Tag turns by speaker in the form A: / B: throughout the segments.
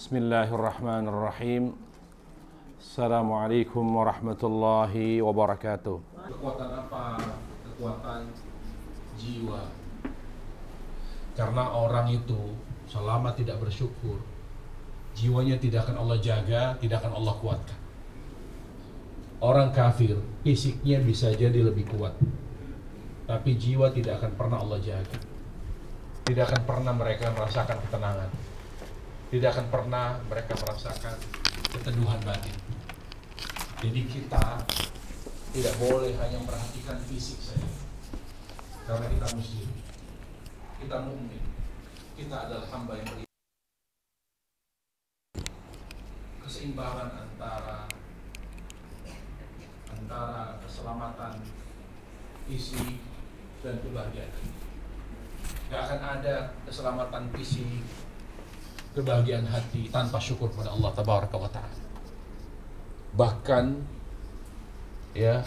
A: Bismillahirrahmanirrahim. Assalamualaikum warahmatullahi wabarakatuh.
B: Kekuatan apa? Kekuatan jiwa. Karena orang itu selama tidak bersyukur, jiwanya tidak akan Allah jaga, tidak akan Allah kuatkan. Orang kafir, fisiknya bisa jadi lebih kuat, tapi jiwa tidak akan pernah Allah jaga. Tidak akan pernah mereka merasakan ketenangan. Tidak akan pernah mereka merasakan keteduhan batin. Jadi kita tidak boleh hanya memperhatikan fisik saja, karena kita muslim, kita mukmin, kita adalah hamba yang beriman. Keseimbangan antara keselamatan fisik dan kebahagiaan. Gak akan ada keselamatan fisik, kebahagiaan hati tanpa syukur pada Allah Tabaraka wa Ta'ala. Bahkan ya,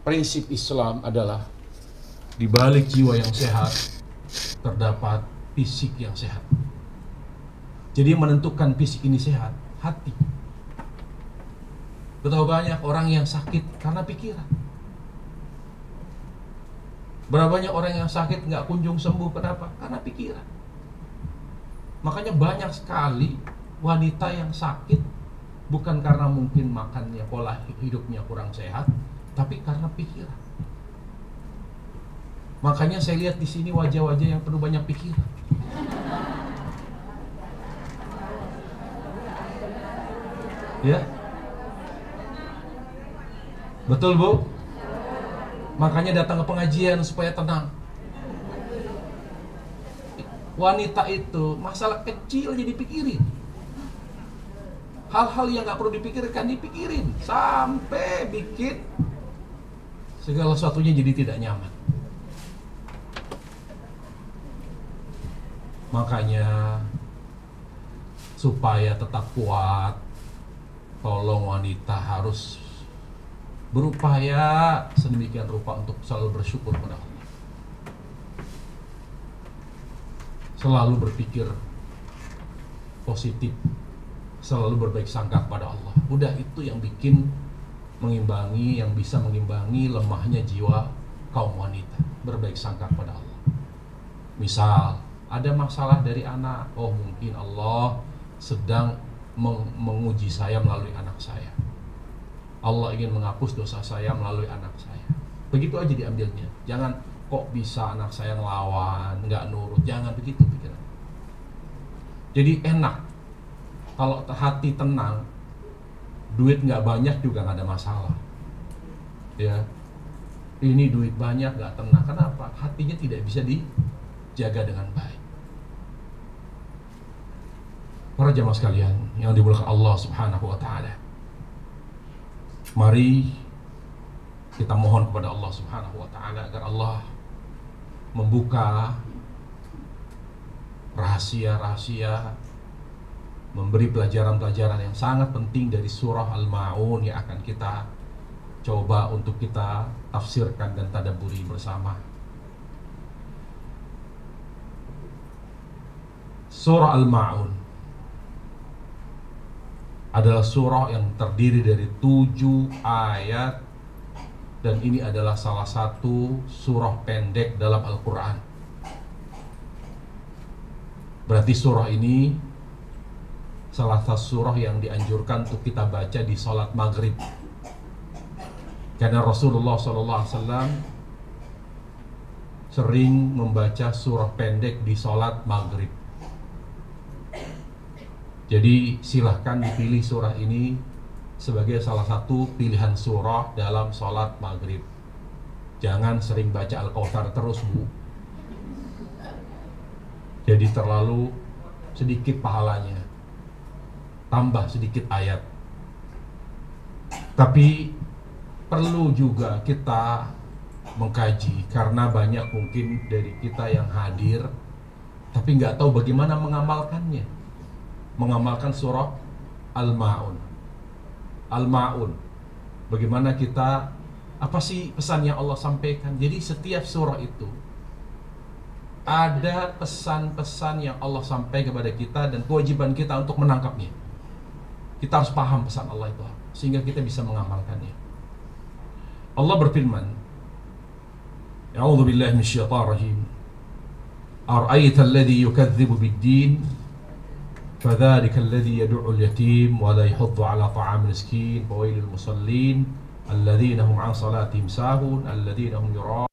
B: prinsip Islam adalah di balik jiwa yang sehat terdapat fisik yang sehat. Jadi menentukan fisik ini sehat, hati. Betapa banyak orang yang sakit karena pikiran. Berapa banyak orang yang sakit nggak kunjung sembuh, kenapa? Karena pikiran. Makanya banyak sekali wanita yang sakit bukan karena mungkin makannya, pola hidupnya kurang sehat, tapi karena pikiran. Makanya saya lihat di sini wajah-wajah yang penuh banyak pikiran. Ya, betul Bu? Makanya datang ke pengajian supaya tenang. Wanita itu masalah kecil aja dipikirin. Hal-hal yang gak perlu dipikirkan dipikirin, sampai bikin segala sesuatunya jadi tidak nyaman. Makanya supaya tetap kuat, tolong wanita harus berupaya sedemikian rupa untuk selalu bersyukur pada Allah. Selalu berpikir positif, selalu berbaik sangka kepada Allah. Udah, itu yang bikin mengimbangi, yang bisa mengimbangi lemahnya jiwa kaum wanita. Berbaik sangka kepada Allah. Misal ada masalah dari anak, oh mungkin Allah sedang menguji saya melalui anak saya. Allah ingin menghapus dosa saya melalui anak saya. Begitu aja diambilnya. Jangan kok bisa anak saya ngelawan, nggak nurut. Jangan begitu pikiran. Jadi enak kalau hati tenang, duit nggak banyak juga nggak ada masalah. Ya, ini duit banyak nggak tenang. Kenapa? Hatinya tidak bisa dijaga dengan baik. Para jamaah sekalian yang dimuliakan Allah Subhanahu wa Ta'ala, mari kita mohon kepada Allah Subhanahu wa Ta'ala agar Allah membuka rahasia-rahasia, memberi pelajaran-pelajaran yang sangat penting dari surah Al-Ma'un yang akan kita coba untuk kita tafsirkan dan tadabburi bersama. Surah Al-Ma'un adalah surah yang terdiri dari 7 ayat, dan ini adalah salah satu surah pendek dalam Al-Quran. Berarti surah ini salah satu surah yang dianjurkan untuk kita baca di sholat maghrib, karena Rasulullah SAW sering membaca surah pendek di sholat maghrib. Jadi silahkan dipilih surah ini sebagai salah satu pilihan surah dalam sholat maghrib. Jangan sering baca Al-Kautsar terus, Bu. Jadi terlalu sedikit pahalanya, tambah sedikit ayat. Tapi perlu juga kita mengkaji, karena banyak mungkin dari kita yang hadir tapi nggak tahu bagaimana mengamalkannya. Mengamalkan surah Al-Ma'un. Al-Ma'un, bagaimana kita, apa sih pesan yang Allah sampaikan. Jadi setiap surah itu ada pesan-pesan yang Allah sampaikan kepada kita dan kewajiban kita untuk menangkapnya. Kita harus paham pesan Allah itu sehingga kita bisa mengamalkannya. Allah berfirman, A'udzu billahi minasyaitonir rajim. Ara'aita alladhi yukadzibu bid-din fadzalika alladhi yad'u al-yatim wa la yahuddu 'ala ta'amil miskin fawailul musallin alladzina hum 'an salatihim sahun alladzina hum yura'un.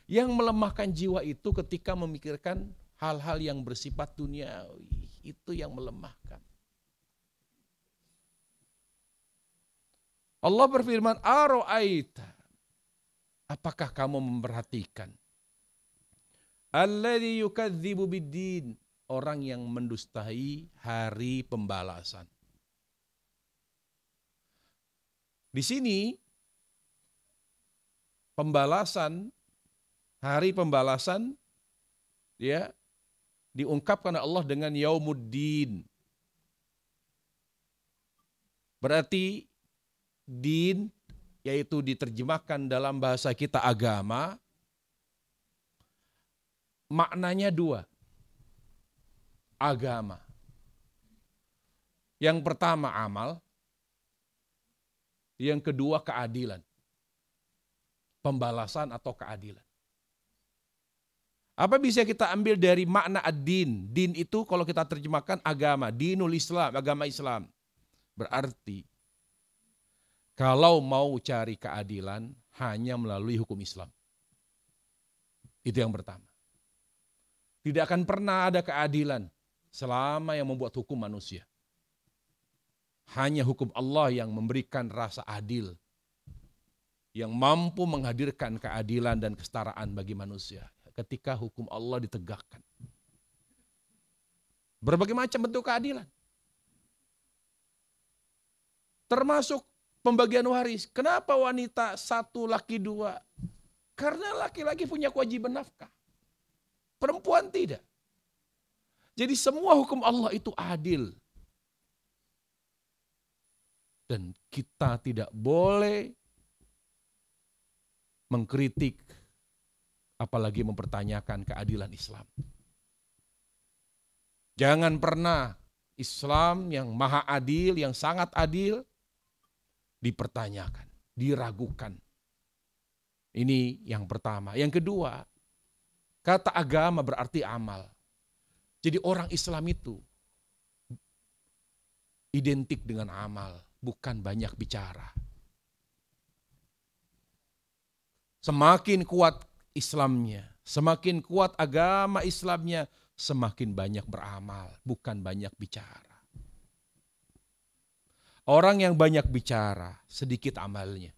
B: Yang melemahkan jiwa itu ketika memikirkan hal-hal yang bersifat duniawi, itu yang melemahkan. Allah berfirman, "Ara'aita," apakah kamu memperhatikan? Alladzi yukadzibu biddin, orang yang mendustai hari pembalasan. Di sini pembalasan, hari pembalasan, ya, diungkapkan oleh Allah dengan yaumuddin. Berarti din, yaitu diterjemahkan dalam bahasa kita agama, maknanya dua. Agama. Yang pertama amal, yang kedua keadilan. pembalasan atau keadilan. Apa bisa kita ambil dari makna ad-din? Din itu kalau kita terjemahkan agama, dinul Islam, agama Islam. Berarti kalau mau cari keadilan hanya melalui hukum Islam. Itu yang pertama. Tidak akan pernah ada keadilan selama yang membuat hukum manusia. Hanya hukum Allah yang memberikan rasa adil, yang mampu menghadirkan keadilan dan kesetaraan bagi manusia ketika hukum Allah ditegakkan. Berbagai macam bentuk keadilan. Termasuk pembagian waris. Kenapa wanita satu, laki dua? Karena laki-laki punya kewajiban nafkah. Perempuan tidak. Jadi semua hukum Allah itu adil. Dan kita tidak boleh mengkritik, apalagi mempertanyakan keadilan Islam. Jangan pernah Islam yang maha adil, yang sangat adil, dipertanyakan, diragukan. Ini yang pertama. Yang kedua, kata agama berarti amal. Jadi orang Islam itu identik dengan amal, bukan banyak bicara. Semakin kuat Islamnya, semakin kuat agama Islamnya, semakin banyak beramal, bukan banyak bicara. Orang yang banyak bicara, sedikit amalnya.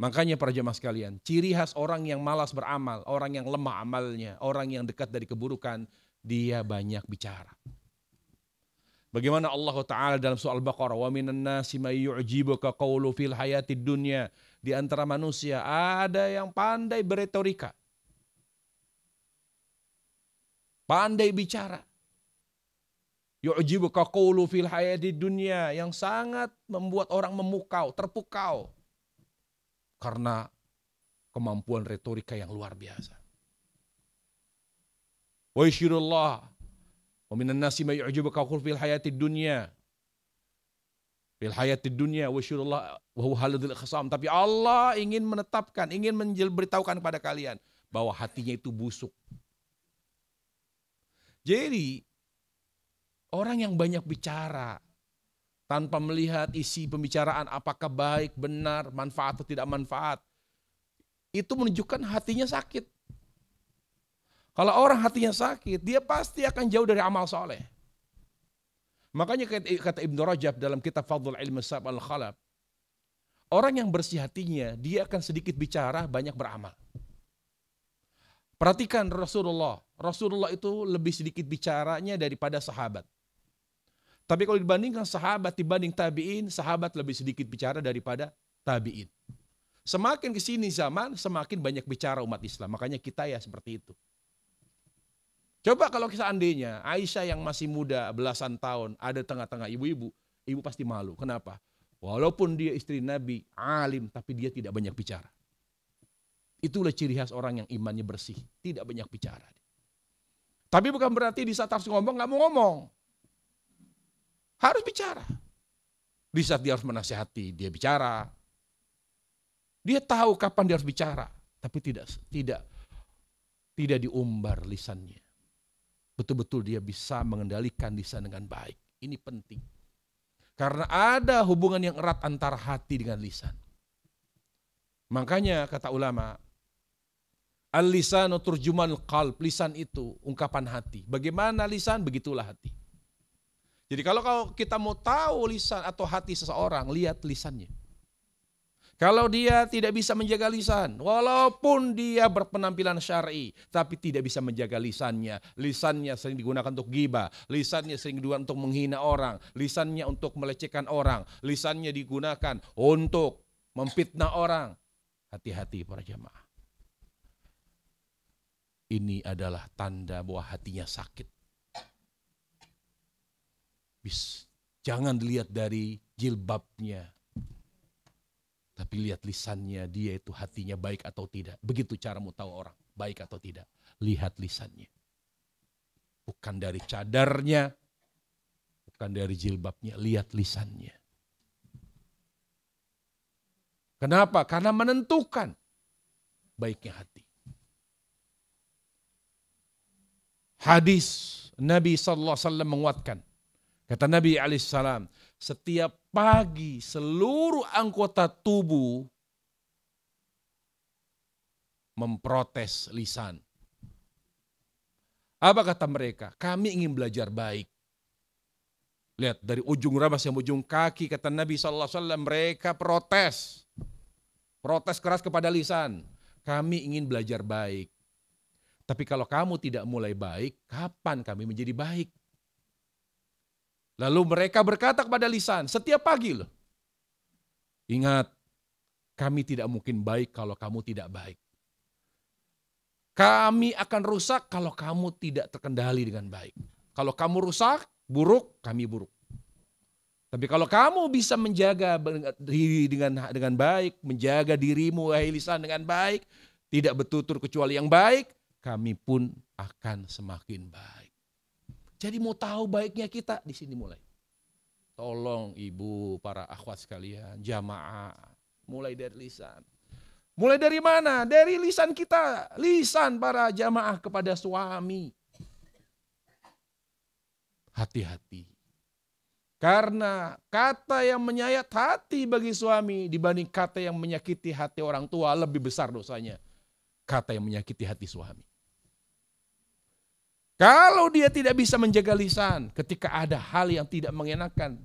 B: Makanya para jemaah sekalian, ciri khas orang yang malas beramal, orang yang lemah amalnya, orang yang dekat dari keburukan, dia banyak bicara. Bagaimana Allah Ta'ala dalam surah Al-Baqarah, wa minan nasi may yu'jibuka qawlu fil hayatid dunya. Di antara manusia ada yang pandai beretorika, pandai bicara. Yu'jibuka qawlu fil hayatid dunya, yang sangat membuat orang memukau, terpukau karena kemampuan retorika yang luar biasa. Wa yashirullah wa minan nasi may yu'jibuka qawlu fil hayatid dunya. Fil hayatid dunya wa yashirullah wa huwa haladul khasam. Tapi Allah ingin menetapkan, ingin memberitahukan kepada kalian bahwa hatinya itu busuk. Jadi orang yang banyak bicara tanpa melihat isi pembicaraan apakah baik, benar, manfaat atau tidak manfaat, itu menunjukkan hatinya sakit. Kalau orang hatinya sakit, dia pasti akan jauh dari amal soleh. Makanya kata Ibnu Rajab dalam kitab Fadlul Ilmi Sab Al-Khalab, orang yang bersih hatinya, dia akan sedikit bicara, banyak beramal. Perhatikan Rasulullah. Rasulullah itu lebih sedikit bicaranya daripada sahabat. Tapi kalau dibandingkan sahabat dibanding tabi'in, sahabat lebih sedikit bicara daripada tabi'in. Semakin kesini zaman, semakin banyak bicara umat Islam. Makanya kita ya seperti itu. Coba kalau seandainya Aisyah yang masih muda belasan tahun ada tengah-tengah ibu-ibu, ibu pasti malu. Kenapa? Walaupun dia istri Nabi, alim, tapi dia tidak banyak bicara. Itulah ciri khas orang yang imannya bersih, tidak banyak bicara. Tapi bukan berarti di saat harus ngomong nggak mau ngomong. Harus bicara. Di saat dia harus menasihati, dia bicara. Dia tahu kapan dia harus bicara, tapi tidak diumbar lisannya. Betul-betul dia bisa mengendalikan lisan dengan baik. Ini penting. Karena ada hubungan yang erat antara hati dengan lisan. Makanya kata ulama, al-lisanu turjumanul qalb, lisan itu ungkapan hati. Bagaimana lisan, begitulah hati. Jadi kalau kita mau tahu lisan atau hati seseorang, lihat lisannya. Kalau dia tidak bisa menjaga lisan, walaupun dia berpenampilan syar'i, tapi tidak bisa menjaga lisannya. Lisannya sering digunakan untuk ghibah, lisannya sering digunakan untuk menghina orang, lisannya untuk melecehkan orang, lisannya digunakan untuk memfitnah orang. Hati-hati para jamaah. Ini adalah tanda bahwa hatinya sakit. Jangan dilihat dari jilbabnya, tapi lihat lisannya, dia itu hatinya baik atau tidak. Begitu caramu tahu orang baik atau tidak. Lihat lisannya. Bukan dari cadarnya, bukan dari jilbabnya, lihat lisannya. Kenapa? Karena menentukan baiknya hati. Hadis Nabi SAW menguatkan. Kata Nabi SAW, setiap pagi seluruh anggota tubuh memprotes lisan. Apa kata mereka? Kami ingin belajar baik. Lihat dari ujung rambut sampai ujung kaki, kata Nabi SAW, mereka protes. Protes keras kepada lisan. Kami ingin belajar baik. Tapi kalau kamu tidak mulai baik, kapan kami menjadi baik? Lalu mereka berkata kepada lisan, setiap pagi loh. Ingat, kami tidak mungkin baik kalau kamu tidak baik. Kami akan rusak kalau kamu tidak terkendali dengan baik. Kalau kamu rusak, buruk, kami buruk. Tapi kalau kamu bisa menjaga diri dengan baik, menjaga dirimu, wahai lisan, dengan baik, tidak bertutur kecuali yang baik, kami pun akan semakin baik. Jadi mau tahu baiknya kita, di sini mulai. Tolong ibu, para akhwat sekalian, jamaah, mulai dari lisan. Mulai dari mana? Dari lisan kita, lisan para jamaah kepada suami. Hati-hati. Karena kata yang menyayat hati bagi suami dibanding kata yang menyakiti hati orang tua lebih besar dosanya. Kata yang menyakiti hati suami. Kalau dia tidak bisa menjaga lisan ketika ada hal yang tidak mengenakan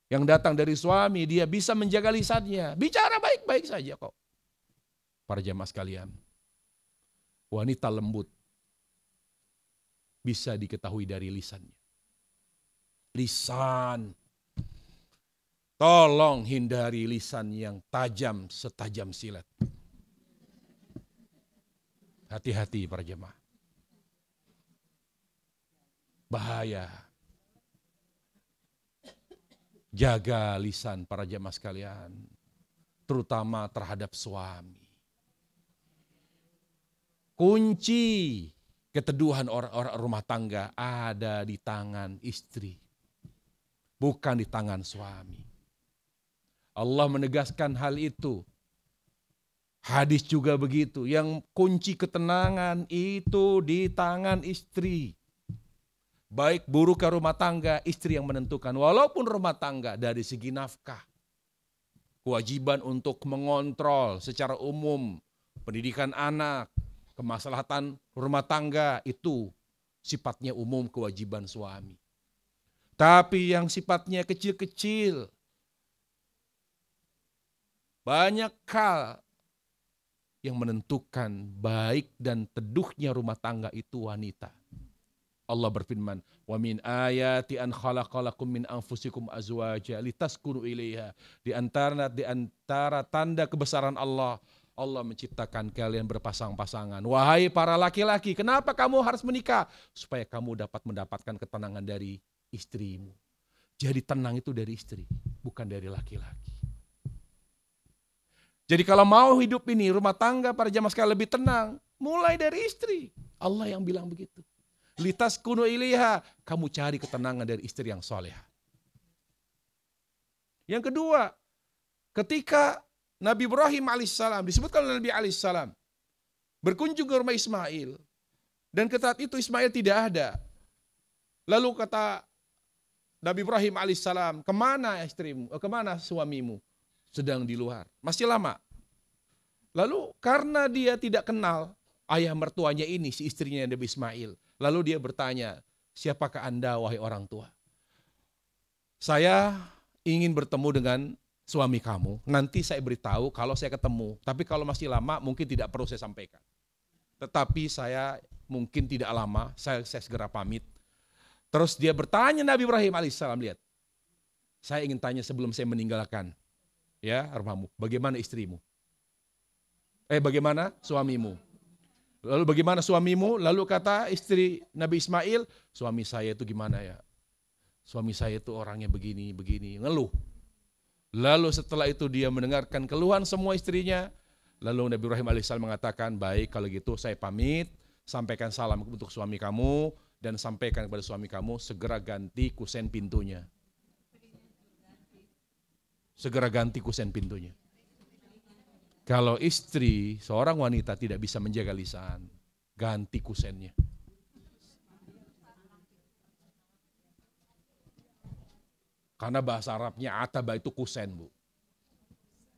B: yang datang dari suami, dia bisa menjaga lisannya. Bicara baik-baik saja kok. Para jamaah sekalian, wanita lembut bisa diketahui dari lisannya. Lisan. Tolong hindari lisan yang tajam setajam silet. Hati-hati para jemaah. Bahaya. Jaga lisan para jemaah sekalian, terutama terhadap suami. Kunci keteduhan orang rumah tangga ada di tangan istri, bukan di tangan suami. Allah menegaskan hal itu. Hadis juga begitu, yang kunci ketenangan itu di tangan istri. Baik buruk ke rumah tangga, istri yang menentukan. Walaupun rumah tangga dari segi nafkah, kewajiban untuk mengontrol secara umum pendidikan anak, kemaslahatan rumah tangga itu sifatnya umum kewajiban suami. Tapi yang sifatnya kecil-kecil, banyak hal yang menentukan baik dan teduhnya rumah tangga itu wanita. Allah berfirman, "Wa min ayati an khalaqalakum min anfusikum azwaja litaskunu ilaiha." Di antara tanda kebesaran Allah, Allah menciptakan kalian berpasang-pasangan. Wahai para laki-laki, kenapa kamu harus menikah? Supaya kamu dapat mendapatkan ketenangan dari istrimu. Jadi tenang itu dari istri, bukan dari laki-laki. Jadi kalau mau hidup ini, rumah tangga para jamaah sekalian lebih tenang, mulai dari istri. Allah yang bilang begitu. Litaskunu ilaiha, kamu cari ketenangan dari istri yang solehah. Yang kedua, ketika Nabi Ibrahim alaihissalam, disebutkan oleh Nabi alaihissalam, berkunjung ke rumah Ismail, dan ketika itu Ismail tidak ada. Lalu kata Nabi Ibrahim alaihissalam, kemana istrimu? Kemana suamimu? Sedang di luar. Masih lama. Lalu karena dia tidak kenal ayah mertuanya ini, si istrinya Nabi Ismail. Lalu dia bertanya, siapakah Anda wahai orang tua? Saya ingin bertemu dengan suami kamu. Nanti saya beritahu kalau saya ketemu. Tapi kalau masih lama mungkin tidak perlu saya sampaikan. Tetapi saya mungkin tidak lama, saya segera pamit. Terus dia bertanya Nabi Ibrahim alaihissalam, lihat. Saya ingin tanya sebelum saya meninggalkan ya rumahmu, bagaimana istrimu? Bagaimana suamimu? Lalu bagaimana suamimu? Lalu kata istri Nabi Ismail, suami saya itu gimana ya? Suami saya itu orangnya begini, ngeluh. Lalu setelah itu dia mendengarkan keluhan semua istrinya. Lalu Nabi Ibrahim alaihissalam mengatakan, baik kalau gitu saya pamit, sampaikan salam untuk suami kamu, dan sampaikan kepada suami kamu segera ganti kusen pintunya. Segera ganti kusen pintunya. Kalau istri, seorang wanita tidak bisa menjaga lisan, ganti kusennya. Karena bahasa Arabnya ataba itu kusen, Bu.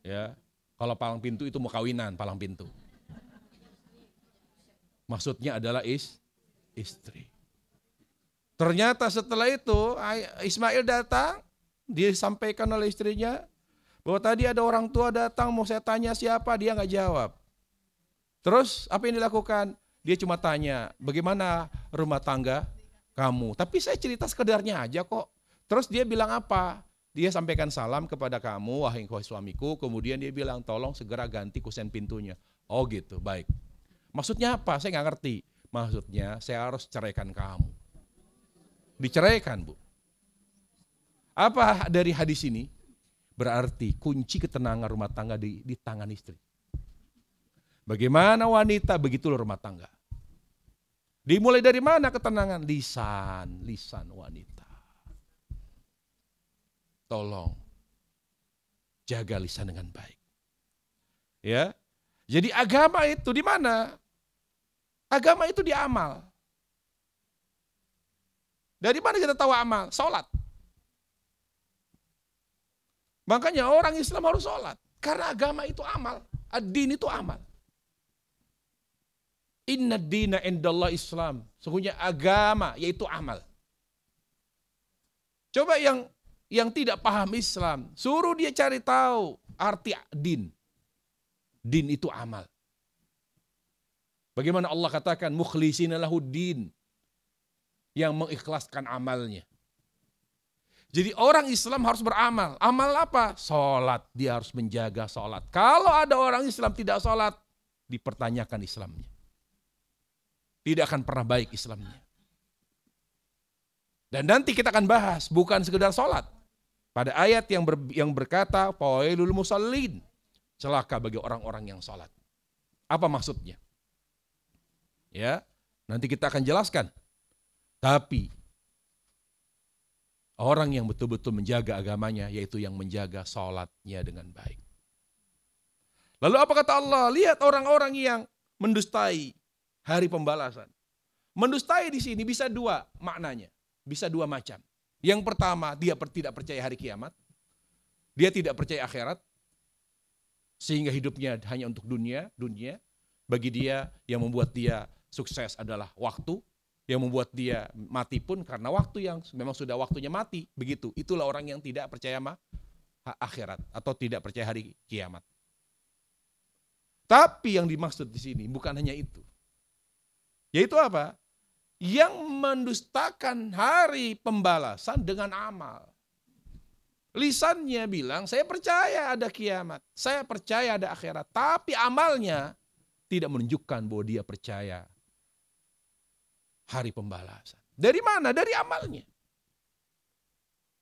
B: Ya, kalau palang pintu itu mau kawinan, palang pintu. Maksudnya adalah istri. Ternyata setelah itu Ismail datang, dia sampaikan oleh istrinya bahwa tadi ada orang tua datang mau saya tanya siapa, dia nggak jawab. Terus apa yang dilakukan? Dia cuma tanya, bagaimana rumah tangga kamu? Tapi saya cerita sekedarnya aja kok. Terus dia bilang apa? Dia sampaikan salam kepada kamu, wahai suamiku. Kemudian dia bilang, tolong segera ganti kusen pintunya. Oh gitu, baik. Maksudnya apa? Saya nggak ngerti. Maksudnya saya harus ceraikan kamu. Diceraikan, Bu. Apa dari hadis ini? Berarti kunci ketenangan rumah tangga di tangan istri. Bagaimana wanita, begitulah rumah tangga. Dimulai dari mana ketenangan? Lisan wanita. Tolong jaga lisan dengan baik. Ya. Jadi agama itu di mana? Agama itu di amal. Dari mana kita tahu amal? Salat. Makanya orang Islam harus salat. Karena agama itu amal. Ad-din itu amal. Inna dina indallah Islam. Sesungguhnya agama yaitu amal. Coba yang tidak paham Islam, suruh dia cari tahu arti din. Din itu amal. Bagaimana Allah katakan mukhlisina lahuddin, yang mengikhlaskan amalnya. Jadi orang Islam harus beramal. Amal apa? Salat. Dia harus menjaga salat. Kalau ada orang Islam tidak salat, dipertanyakan Islamnya. Tidak akan pernah baik Islamnya. Dan nanti kita akan bahas bukan sekedar salat. Pada ayat yang berkata, fawailul musallin, celaka bagi orang-orang yang salat. Apa maksudnya? Ya, nanti kita akan jelaskan. Tapi orang yang betul-betul menjaga agamanya, yaitu yang menjaga salatnya dengan baik. Lalu apa kata Allah? Lihat orang-orang yang mendustai hari pembalasan. Mendustai di sini bisa dua maknanya, bisa dua macam. Yang pertama, dia tidak percaya hari kiamat. Dia tidak percaya akhirat. Sehingga hidupnya hanya untuk dunia. Bagi dia, yang membuat dia sukses adalah waktu. Yang membuat dia mati pun karena waktu yang memang sudah waktunya mati. Begitu. Itulah orang yang tidak percaya akhirat atau tidak percaya hari kiamat. Tapi yang dimaksud di sini bukan hanya itu. Yaitu apa? Yang mendustakan hari pembalasan dengan amal. Lisannya bilang, saya percaya ada kiamat, saya percaya ada akhirat. Tapi amalnya tidak menunjukkan bahwa dia percaya hari pembalasan. Dari mana? Dari amalnya.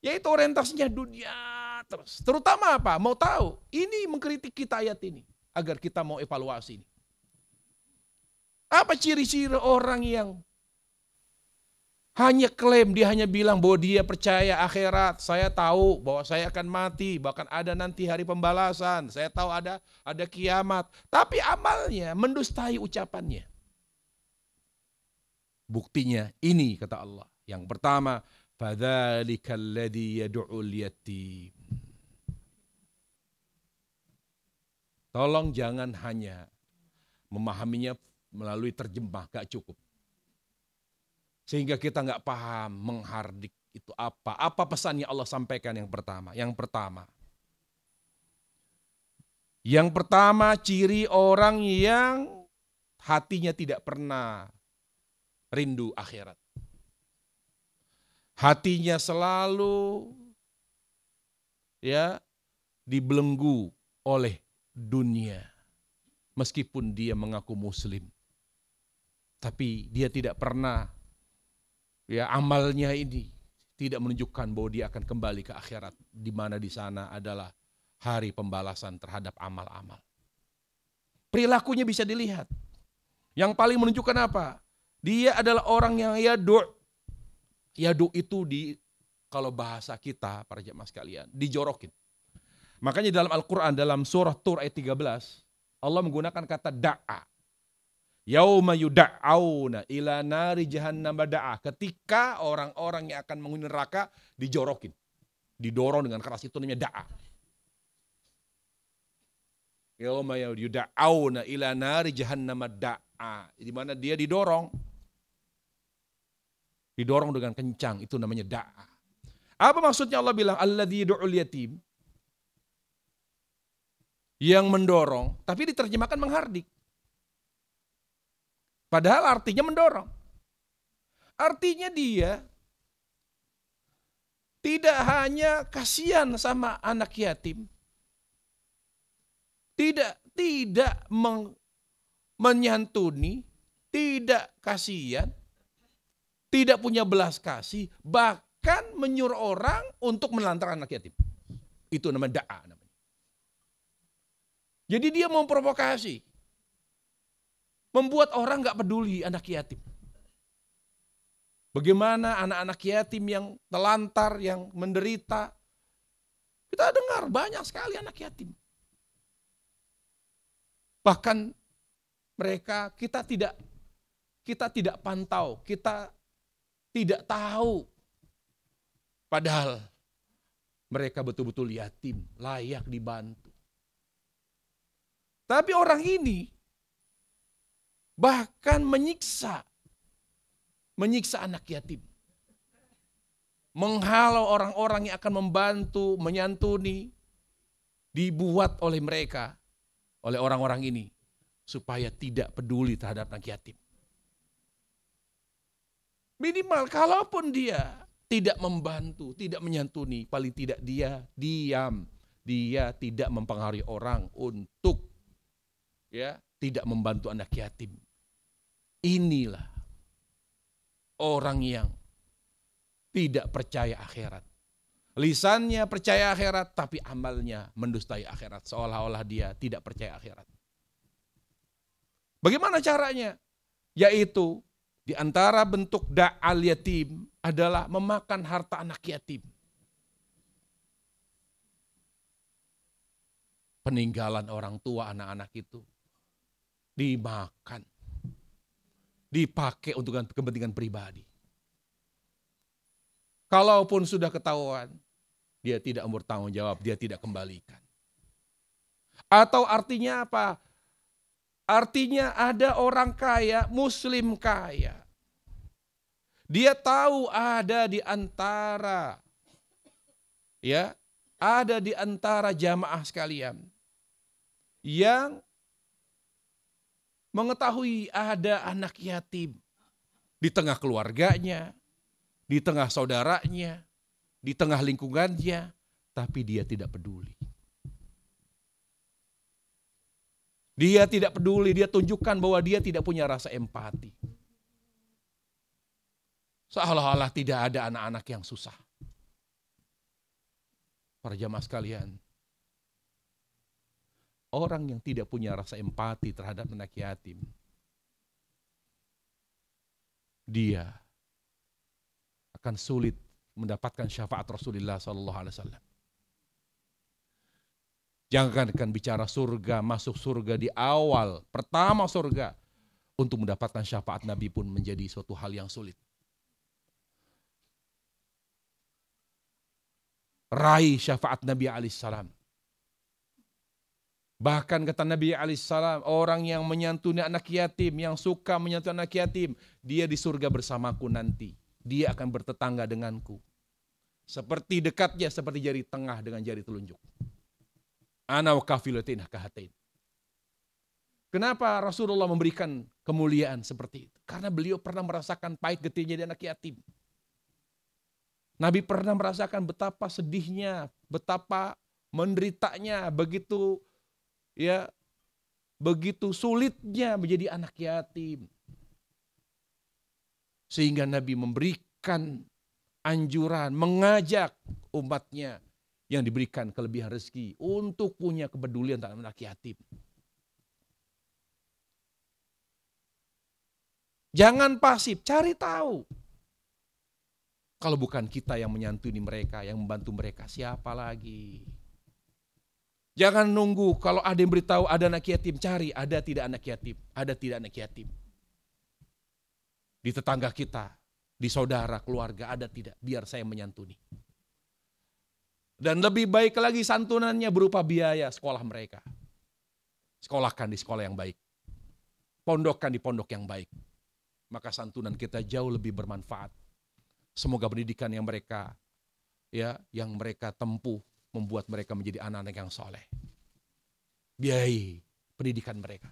B: Yaitu orientasinya dunia terus. Terutama apa? Mau tahu? Ini mengkritik kita ayat ini. Agar kita mau evaluasi ini. Apa ciri-ciri orang yang hanya klaim, dia hanya bilang bahwa dia percaya akhirat, saya tahu bahwa saya akan mati, bahkan ada nanti hari pembalasan, saya tahu ada kiamat. Tapi amalnya mendustai ucapannya. Buktinya ini kata Allah. Yang pertama, fadzalikal ladzi yad'ul yatim. Tolong jangan hanya memahaminya melalui terjemah, gak cukup. Sehingga kita nggak paham menghardik itu apa. Apa pesan yang Allah sampaikan yang pertama? Yang pertama ciri orang yang hatinya tidak pernah rindu akhirat. Hatinya selalu ya dibelenggu oleh dunia. Meskipun dia mengaku muslim. Tapi dia tidak pernah amalnya ini tidak menunjukkan bahwa dia akan kembali ke akhirat, di mana di sana adalah hari pembalasan terhadap amal-amal. Perilakunya bisa dilihat. Yang paling menunjukkan apa? Dia adalah orang yang yadu'. Yadu' itu kalau bahasa kita para jemaah sekalian, dijorokin. Makanya dalam Al-Quran dalam surah Tur ayat 13, Allah menggunakan kata da'a. Yauma yuda'auna ila nari jahannam da'a. Ketika orang-orang yang akan menghuni neraka dijorokin, didorong dengan keras, itu namanya da'a. Yauma yuda'auna ila nari jahannam da'a. Di mana dia didorong dengan kencang, itu namanya da'a. Apa maksudnya Allah bilang alladzi yad'ul yatim? Yang mendorong, tapi diterjemahkan menghardik. Padahal artinya mendorong. Artinya dia tidak hanya kasihan sama anak yatim, tidak menyantuni, tidak kasihan, tidak punya belas kasih, bahkan menyuruh orang untuk menelantarkan anak yatim. Itu namanya da'a namanya. Jadi dia memprovokasi, membuat orang gak peduli anak yatim. Bagaimana anak-anak yatim yang telantar, yang menderita. Kita dengar banyak sekali anak yatim. Bahkan mereka kita tidak pantau, kita tidak tahu. Padahal mereka betul-betul yatim, layak dibantu. Tapi orang ini bahkan menyiksa anak yatim. Menghalau orang-orang yang akan membantu, menyantuni, dibuat oleh mereka, oleh orang-orang ini, supaya tidak peduli terhadap anak yatim. Minimal kalaupun dia tidak membantu, tidak menyantuni, paling tidak dia diam. Dia tidak mempengaruhi orang untuk tidak membantu anak yatim. Inilah orang yang tidak percaya akhirat. Lisannya percaya akhirat, tapi amalnya mendustai akhirat. Seolah-olah dia tidak percaya akhirat. Bagaimana caranya? Yaitu di antara bentuk da'al yatim adalah memakan harta anak yatim. Peninggalan orang tua anak-anak itu dimakan, dipakai untuk kepentingan pribadi. Kalaupun sudah ketahuan, dia tidak bertanggung jawab, dia tidak kembalikan. Atau artinya apa? Artinya ada orang kaya, muslim kaya. Dia tahu ada di antara jamaah sekalian yang mengetahui ada anak yatim di tengah keluarganya, di tengah saudaranya, di tengah lingkungannya, tapi dia tidak peduli. Dia tidak peduli, dia tunjukkan bahwa dia tidak punya rasa empati. Seolah-olah tidak ada anak-anak yang susah. Para jamaah sekalian, orang yang tidak punya rasa empati terhadap anak yatim, dia akan sulit mendapatkan syafaat Rasulullah SAW. Jangankan bicara surga, masuk surga di awal, pertama surga, untuk mendapatkan syafaat Nabi pun menjadi suatu hal yang sulit. Raih syafaat Nabi alaihissalam. Bahkan kata Nabi alaihissalam, orang yang menyantuni anak yatim, yang suka menyantuni anak yatim, dia di surga bersamaku nanti. Dia akan bertetangga denganku. Seperti dekatnya, seperti jari tengah dengan jari telunjuk. Ana wa kafilatin kahatain. Kenapa Rasulullah memberikan kemuliaan seperti itu? Karena beliau pernah merasakan pahit getihnya di anak yatim. Nabi pernah merasakan betapa sedihnya, betapa menderitanya, begitu sulitnya menjadi anak yatim. Sehingga Nabi memberikan anjuran, mengajak umatnya yang diberikan kelebihan rezeki untuk punya kepedulian terhadap anak yatim. Jangan pasif, cari tahu. Kalau bukan kita yang menyantuni mereka, yang membantu mereka, siapa lagi? Jangan nunggu kalau ada yang beritahu ada anak yatim, cari ada tidak anak yatim, ada tidak anak yatim. Di tetangga kita, di saudara, keluarga, ada tidak, biar saya menyantuni. Dan lebih baik lagi santunannya berupa biaya sekolah mereka. Sekolahkan di sekolah yang baik. Pondokkan di pondok yang baik. Maka santunan kita jauh lebih bermanfaat. Semoga pendidikan yang mereka tempuh membuat mereka menjadi anak-anak yang soleh. Biayai pendidikan mereka.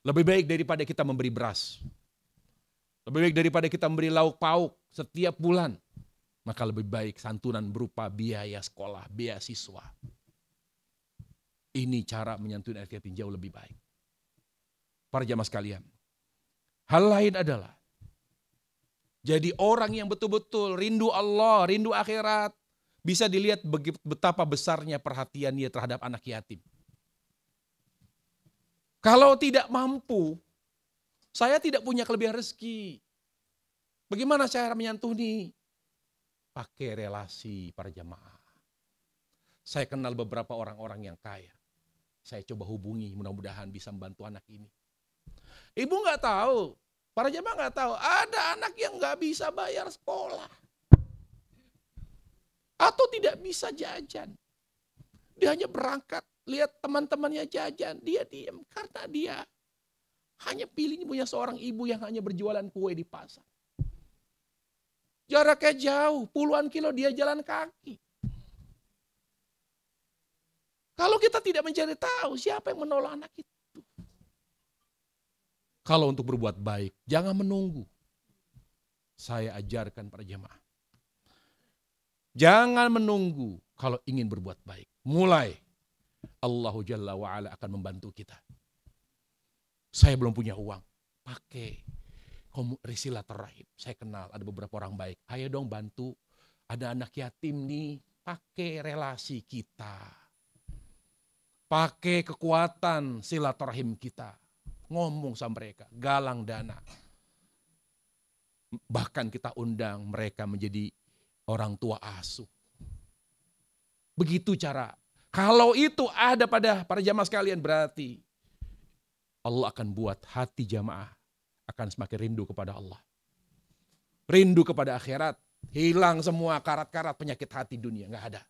B: Lebih baik daripada kita memberi beras. Lebih baik daripada kita memberi lauk pauk setiap bulan. Maka lebih baik santunan berupa biaya sekolah, beasiswa. Ini cara menyantuni anak yatim jauh lebih baik. Para jamaah sekalian. Hal lain adalah jadi orang yang betul-betul rindu Allah, rindu akhirat. Bisa dilihat betapa besarnya perhatiannya terhadap anak yatim. Kalau tidak mampu, saya tidak punya kelebihan rezeki. Bagaimana cara menyantuni? Pakai relasi para jamaah. Saya kenal beberapa orang-orang yang kaya. Saya coba hubungi, mudah-mudahan bisa membantu anak ini. Ibu nggak tahu, para jamaah nggak tahu, ada anak yang nggak bisa bayar sekolah. Atau tidak bisa jajan. Dia hanya berangkat, lihat teman-temannya jajan, dia diam. Karena dia hanya pilih punya seorang ibu yang hanya berjualan kue di pasar. Jaraknya jauh, puluhan kilo dia jalan kaki. Kalau kita tidak mencari tahu siapa yang menolong anak itu. Kalau untuk berbuat baik, jangan menunggu. Saya ajarkan para jemaah. Jangan menunggu kalau ingin berbuat baik. Mulai. Allah Jalla wa'ala akan membantu kita. Saya belum punya uang. Pakai silaturahim. Saya kenal ada beberapa orang baik. Ayo dong bantu. Ada anak yatim nih. Pakai relasi kita. Pakai kekuatan silaturahim kita. Ngomong sama mereka. Galang dana. Bahkan kita undang mereka menjadi orang tua asuh. Begitu cara. Kalau itu ada pada para jamaah sekalian berarti Allah akan buat hati jamaah akan semakin rindu kepada Allah. Rindu kepada akhirat. Hilang semua karat-karat penyakit hati dunia. Nggak ada.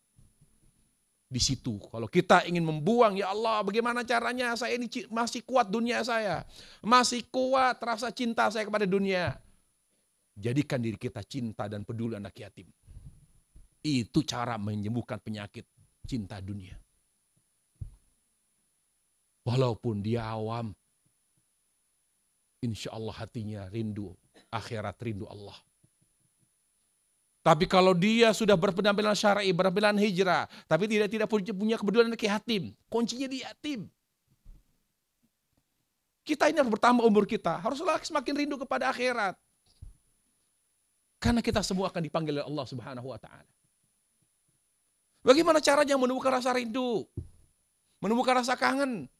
B: Di situ kalau kita ingin membuang, ya Allah bagaimana caranya saya ini masih kuat dunia saya. Masih kuat rasa cinta saya kepada dunia. Jadikan diri kita cinta dan peduli anak yatim. Itu cara menyembuhkan penyakit cinta dunia. Walaupun dia awam. Insya Allah hatinya rindu akhirat, rindu Allah. Tapi kalau dia sudah berpenampilan syar'i, berpenampilan hijrah, tapi tidak punya kepedulian anak yatim, kuncinya di yatim. Kita ini harus bertambah umur kita, haruslah semakin rindu kepada akhirat. Karena kita semua akan dipanggil oleh Allah Subhanahu wa taala. Bagaimana caranya menumbuhkan rasa rindu? Menumbuhkan rasa kangen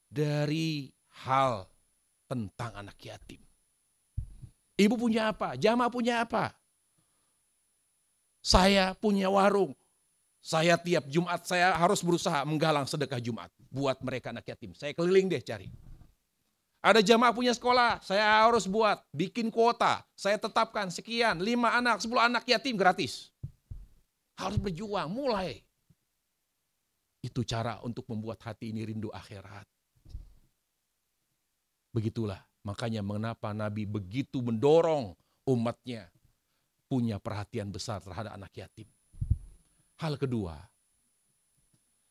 B: dari hal tentang anak yatim. Ibu punya apa? Jamaah punya apa? Saya punya warung. Saya tiap Jumat saya harus berusaha menggalang sedekah Jumat buat mereka anak yatim. Saya keliling deh cari. Ada jamaah punya sekolah, saya harus buat, bikin kuota. Saya tetapkan sekian, 5 anak, 10 anak yatim gratis. Harus berjuang, mulai. Itu cara untuk membuat hati ini rindu akhirat. Begitulah, makanya mengapa Nabi begitu mendorong umatnya punya perhatian besar terhadap anak yatim. Hal kedua,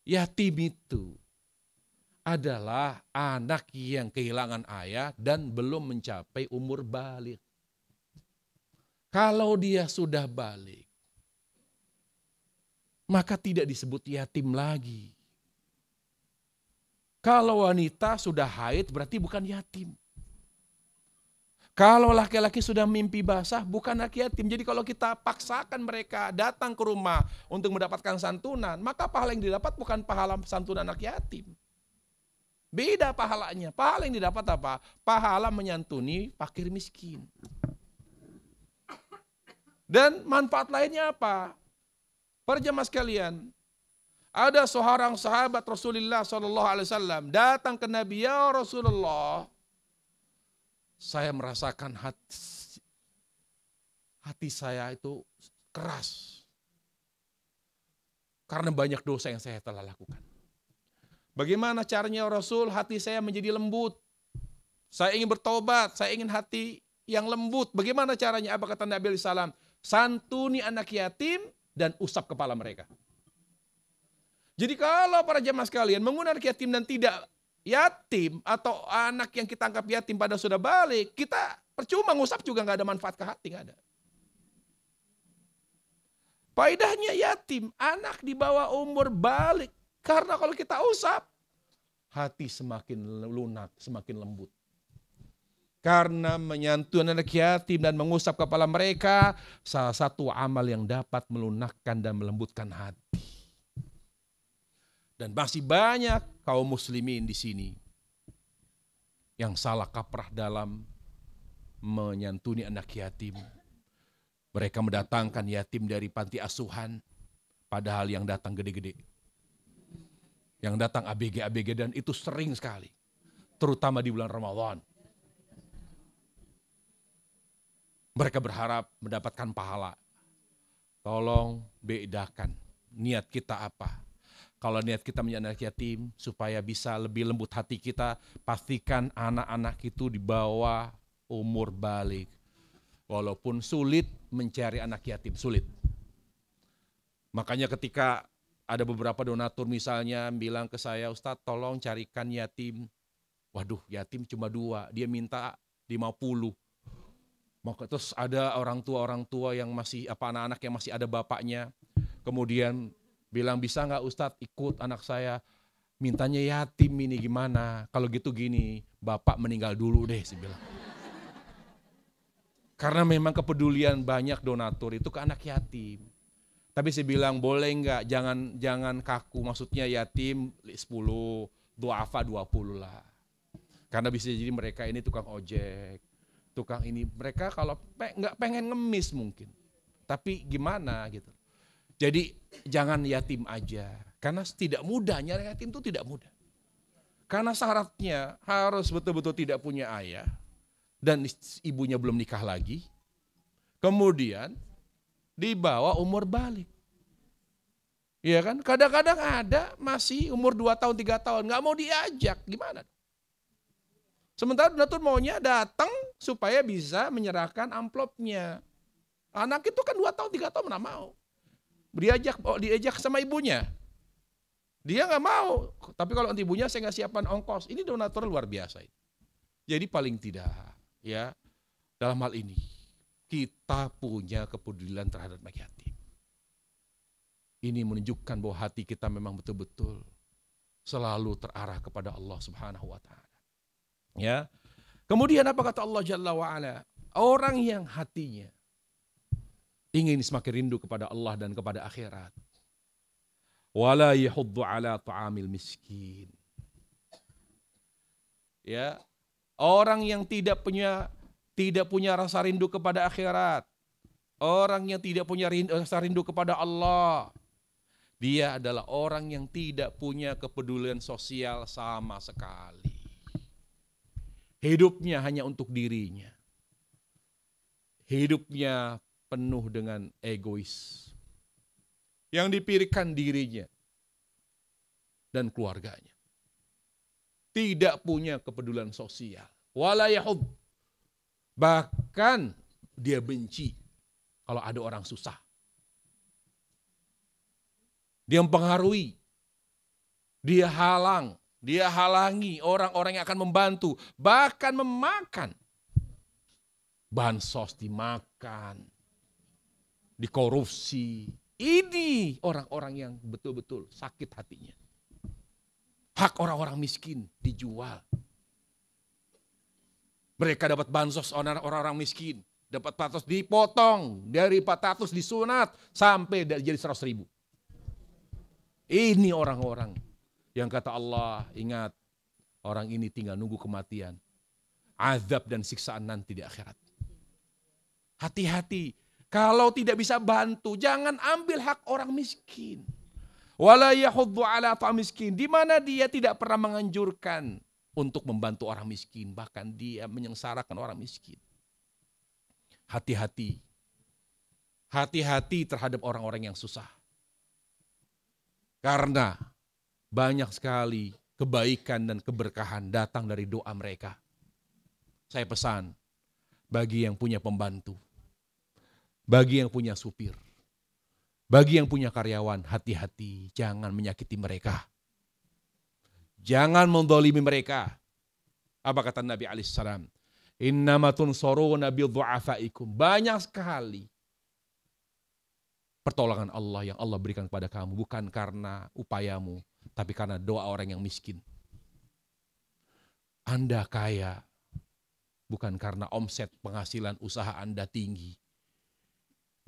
B: yatim itu adalah anak yang kehilangan ayah dan belum mencapai umur baligh. Kalau dia sudah baligh, maka tidak disebut yatim lagi. Kalau wanita sudah haid berarti bukan yatim. Kalau laki-laki sudah mimpi basah bukan anak yatim. Jadi kalau kita paksakan mereka datang ke rumah untuk mendapatkan santunan, maka pahala yang didapat bukan pahala santunan anak yatim. Beda pahalanya. Pahala yang didapat apa? Pahala menyantuni fakir miskin. Dan manfaat lainnya apa? Para jamaah sekalian, Ada seorang sahabat Rasulullah SAW datang ke Nabi, ya Rasulullah, saya merasakan hati saya itu keras. Karena banyak dosa yang saya telah lakukan. Bagaimana caranya Rasul hati saya menjadi lembut? Saya ingin bertobat, saya ingin hati yang lembut. Bagaimana caranya? Apa kata Nabi SAW? Santuni anak yatim dan usap kepala mereka. Jadi kalau para jemaah sekalian menggunakan anak yatim dan tidak yatim, atau anak yang kita anggap yatim pada sudah balik, kita percuma ngusap juga nggak ada manfaat ke hati, nggak ada. Faedahnya yatim, anak di bawah umur balik. Karena kalau kita usap, hati semakin lunak, semakin lembut. Karena menyentuh anak yatim dan mengusap kepala mereka, salah satu amal yang dapat melunakkan dan melembutkan hati. Dan masih banyak kaum muslimin di sini yang salah kaprah dalam menyantuni anak yatim. Mereka mendatangkan yatim dari panti asuhan, padahal yang datang gede-gede. Yang datang ABG-ABG, dan itu sering sekali. Terutama di bulan Ramadan. Mereka berharap mendapatkan pahala. Tolong bedakan niat kita apa. Kalau niat kita menjadi anak yatim, supaya bisa lebih lembut hati kita, pastikan anak-anak itu di bawah umur balik. Walaupun sulit mencari anak yatim, sulit. Makanya ketika ada beberapa donatur misalnya bilang ke saya, Ustadz tolong carikan yatim. Waduh, yatim cuma 2, dia minta 50. Maka terus ada orang tua yang masih, anak-anak yang masih ada bapaknya. Kemudian bilang, bisa nggak Ustadz ikut anak saya, mintanya yatim ini gimana? Kalau gitu gini, bapak meninggal dulu deh, saya bilang. Karena memang kepedulian banyak donatur itu ke anak yatim. Tapi saya bilang boleh nggak, jangan kaku, maksudnya yatim 10, duafa 20 lah. Karena bisa jadi mereka ini tukang ojek, tukang ini, mereka kalau nggak pengen ngemis mungkin. Tapi gimana gitu. Jadi jangan yatim aja, karena tidak mudah, nyari yatim itu tidak mudah. Karena syaratnya harus betul-betul tidak punya ayah, dan ibunya belum nikah lagi. Kemudian di bawah umur balik. Iya kan? Kadang-kadang ada masih umur 2 tahun, 3 tahun, nggak mau diajak, gimana? Sementara donatur maunya datang supaya bisa menyerahkan amplopnya. Anak itu kan 2 tahun, 3 tahun nggak mau. Diajak sama ibunya. Dia nggak mau. Tapi kalau nanti ibunya saya nggak siapkan ongkos. Ini donatur luar biasa. Jadi paling tidak, ya, dalam hal ini kita punya kepedulian terhadap anak yatim. Ini menunjukkan bahwa hati kita memang betul-betul selalu terarah kepada Allah Subhanahu wa taala. Ya. Kemudian apa kata Allah Jalla wa ala? Orang yang hatinya ingin semakin rindu kepada Allah dan kepada akhirat. Wala yahuddu ala ta'amil miskin. Ya. Orang yang tidak punya rasa rindu kepada akhirat. Orang yang tidak punya rasa rindu kepada Allah. Dia adalah orang yang tidak punya kepedulian sosial sama sekali. Hidupnya hanya untuk dirinya. Hidupnya penuh dengan egois. Yang dipikirkan dirinya dan keluarganya. Tidak punya kepedulian sosial. Wala yahud. Bahkan dia benci kalau ada orang susah. Dia mempengaruhi, dia halangi orang-orang yang akan membantu, bahkan memakan. Bansos dimakan, dikorupsi. Ini orang-orang yang betul-betul sakit hatinya. Hak orang-orang miskin dijual. Mereka dapat bansos orang-orang miskin, dapat 400 dipotong, dari 400 disunat sampai jadi 100.000. Ini orang-orang yang kata Allah, ingat, orang ini tinggal nunggu kematian, azab dan siksaan nanti di akhirat. Hati-hati, kalau tidak bisa bantu, jangan ambil hak orang miskin. Wala yahuddu ala ta'am miskin, di mana dia tidak pernah menganjurkan untuk membantu orang miskin, bahkan dia menyengsarakan orang miskin. Hati-hati. Hati-hati terhadap orang-orang yang susah. Karena banyak sekali kebaikan dan keberkahan datang dari doa mereka. Saya pesan, bagi yang punya pembantu, bagi yang punya supir, bagi yang punya karyawan, hati-hati, jangan menyakiti mereka. Jangan mendolimi mereka. Apa kata Nabi alaihissalam? Innama tunsoruna bidhu'afaikum. Banyak sekali pertolongan Allah yang Allah berikan kepada kamu, bukan karena upayamu, tapi karena doa orang yang miskin. Anda kaya bukan karena omset penghasilan usaha Anda tinggi,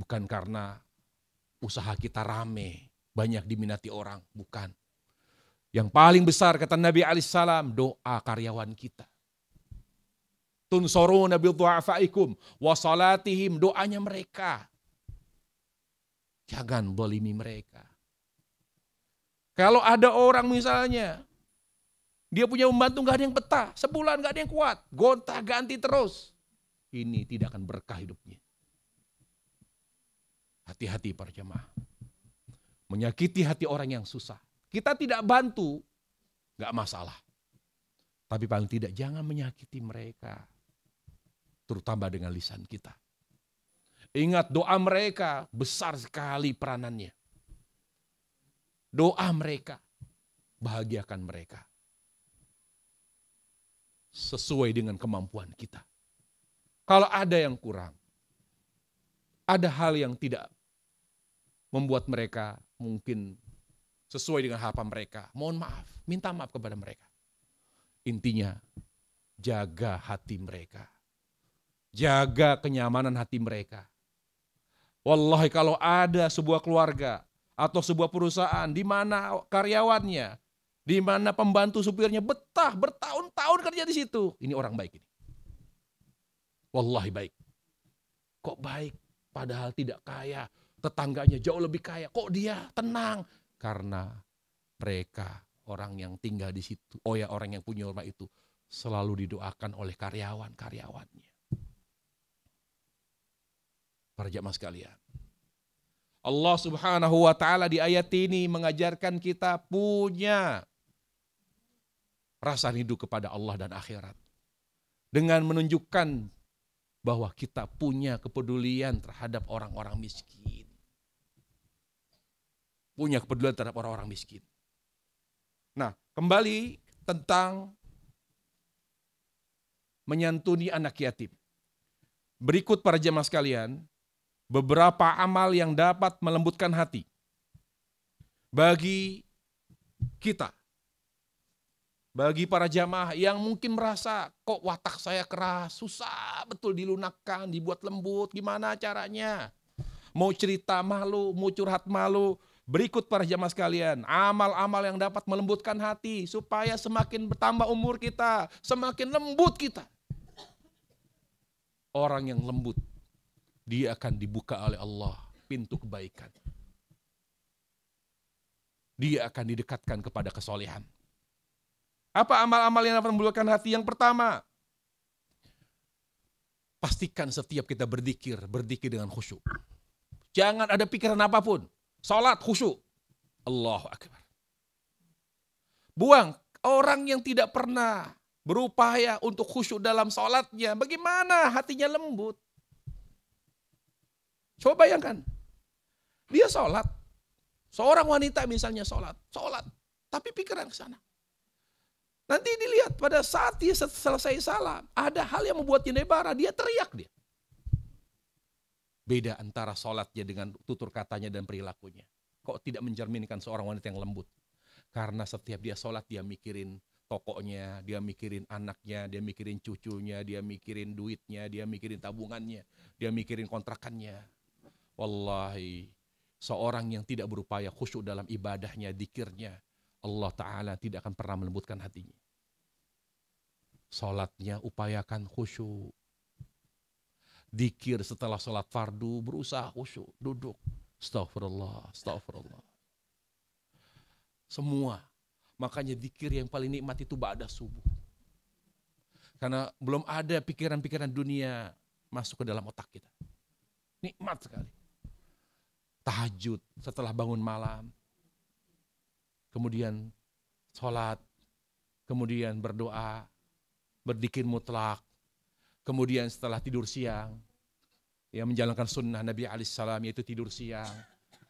B: bukan karena usaha kita rame, banyak diminati orang, bukan. Yang paling besar kata Nabi alaihissalam, doa karyawan kita. Tunsoruna bidhu'afaikum wa salatihim, doanya mereka. Jangan bolimi mereka. Kalau ada orang misalnya, dia punya pembantu gak ada yang betah, sebulan gak ada yang kuat, gonta ganti terus. Ini tidak akan berkah hidupnya. Hati-hati para jemaah. Menyakiti hati orang yang susah. Kita tidak bantu, gak masalah. Tapi paling tidak jangan menyakiti mereka. Terutama dengan lisan kita. Ingat doa mereka besar sekali peranannya. Doa mereka, bahagiakan mereka. Sesuai dengan kemampuan kita. Kalau ada yang kurang, ada hal yang tidak membuat mereka mungkin sesuai dengan harapan mereka, mohon maaf, minta maaf kepada mereka. Intinya, jaga hati mereka. Jaga kenyamanan hati mereka. Wallahi kalau ada sebuah keluarga atau sebuah perusahaan di mana karyawannya, di mana pembantu supirnya betah bertahun-tahun kerja di situ, ini orang baik ini. Wallahi baik. Kok baik? Padahal tidak kaya, tetangganya jauh lebih kaya. Kok dia tenang? Karena mereka orang yang tinggal di situ, orang yang punya rumah itu selalu didoakan oleh karyawan-karyawannya. Para jamaah sekalian, Allah subhanahu wa ta'ala di ayat ini mengajarkan kita punya rasa rindu kepada Allah dan akhirat. Dengan menunjukkan bahwa kita punya kepedulian terhadap orang-orang miskin. Punya kepedulian terhadap orang-orang miskin. Nah, kembali tentang menyantuni anak yatim. Berikut para jamaah sekalian, beberapa amal yang dapat melembutkan hati bagi kita, bagi para jamaah yang mungkin merasa kok watak saya keras, susah betul dilunakkan, dibuat lembut, gimana caranya? Mau cerita malu, mau curhat malu. Berikut para jamaah sekalian, amal-amal yang dapat melembutkan hati supaya semakin bertambah umur kita, semakin lembut kita. Orang yang lembut, dia akan dibuka oleh Allah pintu kebaikan. Dia akan didekatkan kepada kesolehan. Apa amal-amal yang dapat melembutkan hati? Yang pertama, pastikan setiap kita berzikir dengan khusyuk. Jangan ada pikiran apapun. Salat khusyuk. Allahu Akbar. Buang orang yang tidak pernah berupaya untuk khusyuk dalam salatnya. Bagaimana hatinya lembut? Coba bayangkan, dia sholat, seorang wanita misalnya sholat, tapi pikiran ke sana. Nanti dilihat pada saat dia selesai salam, ada hal yang membuatnya nebara, dia teriak dia. Beda antara sholatnya dengan tutur katanya dan perilakunya. Kok tidak mencerminkan seorang wanita yang lembut? Karena setiap dia sholat, dia mikirin tokonya, dia mikirin anaknya, dia mikirin cucunya, dia mikirin duitnya, dia mikirin tabungannya, dia mikirin kontrakannya. Wallahi, seorang yang tidak berupaya khusyuk dalam ibadahnya, dzikirnya, Allah Ta'ala tidak akan pernah melembutkan hatinya. Salatnya upayakan khusyuk. Dzikir setelah salat fardu, berusaha khusyuk, duduk. Astaghfirullah, astaghfirullah. Semua. Makanya zikir yang paling nikmat itu ba'da subuh. Karena belum ada pikiran-pikiran dunia masuk ke dalam otak kita. Nikmat sekali. Tahajud setelah bangun malam. Kemudian sholat. Kemudian berdoa. Berzikir mutlak. Kemudian setelah tidur siang. Ya, menjalankan sunnah Nabi alaihissalam, yaitu tidur siang.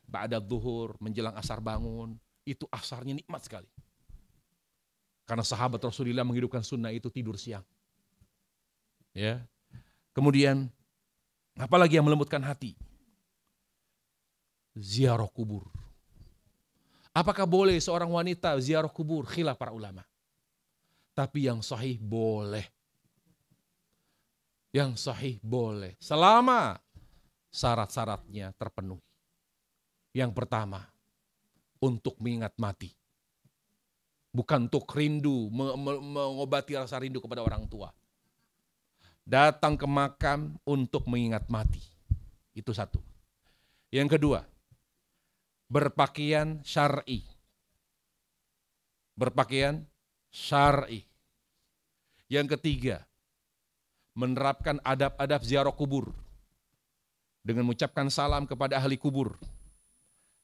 B: Ba'da zuhur, menjelang asar bangun. Itu asarnya nikmat sekali. Karena sahabat Rasulullah menghidupkan sunnah itu tidur siang. Ya. Kemudian apalagi yang melembutkan hati? Ziarah kubur. Apakah boleh seorang wanita ziarah kubur? Khilaf para ulama. Tapi yang sahih boleh. Yang sahih boleh. Selama syarat-syaratnya terpenuhi. Yang pertama, untuk mengingat mati. Bukan untuk rindu, mengobati rasa rindu kepada orang tua. Datang ke makam untuk mengingat mati. Itu satu. Yang kedua, berpakaian syar'i. Berpakaian syar'i. Yang ketiga, menerapkan adab-adab ziarah kubur. Dengan mengucapkan salam kepada ahli kubur.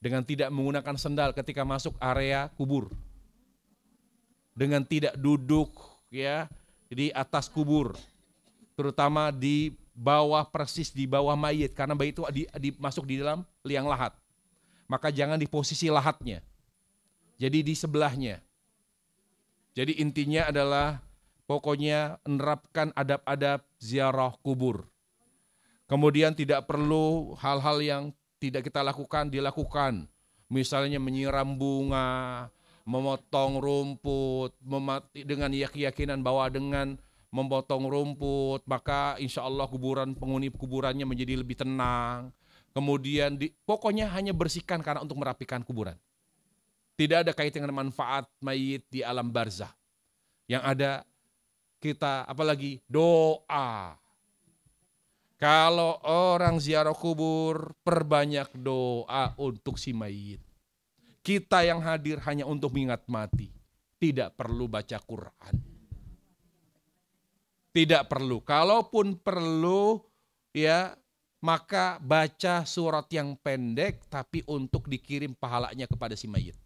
B: Dengan tidak menggunakan sendal ketika masuk area kubur. Dengan tidak duduk ya di atas kubur, terutama di bawah, persis di bawah mayit, karena mayit itu masuk di dalam liang lahat. Maka jangan di posisi lahatnya, jadi di sebelahnya. Jadi intinya adalah pokoknya menerapkan adab-adab ziarah kubur. Kemudian tidak perlu hal-hal yang tidak kita lakukan dilakukan, misalnya menyiram bunga, memotong rumput, dengan keyakinan bahwa dengan memotong rumput maka insya Allah penghuni kuburannya menjadi lebih tenang. Kemudian pokoknya hanya bersihkan karena untuk merapikan kuburan. Tidak ada kaitan dengan manfaat mayit di alam barzah. Yang ada kita apalagi doa. Kalau orang ziarah kubur, perbanyak doa untuk si mayit. Kita yang hadir hanya untuk mengingat mati. Tidak perlu baca Quran. Tidak perlu. Kalaupun perlu, ya maka baca surat yang pendek tapi untuk dikirim pahalanya kepada si mayit.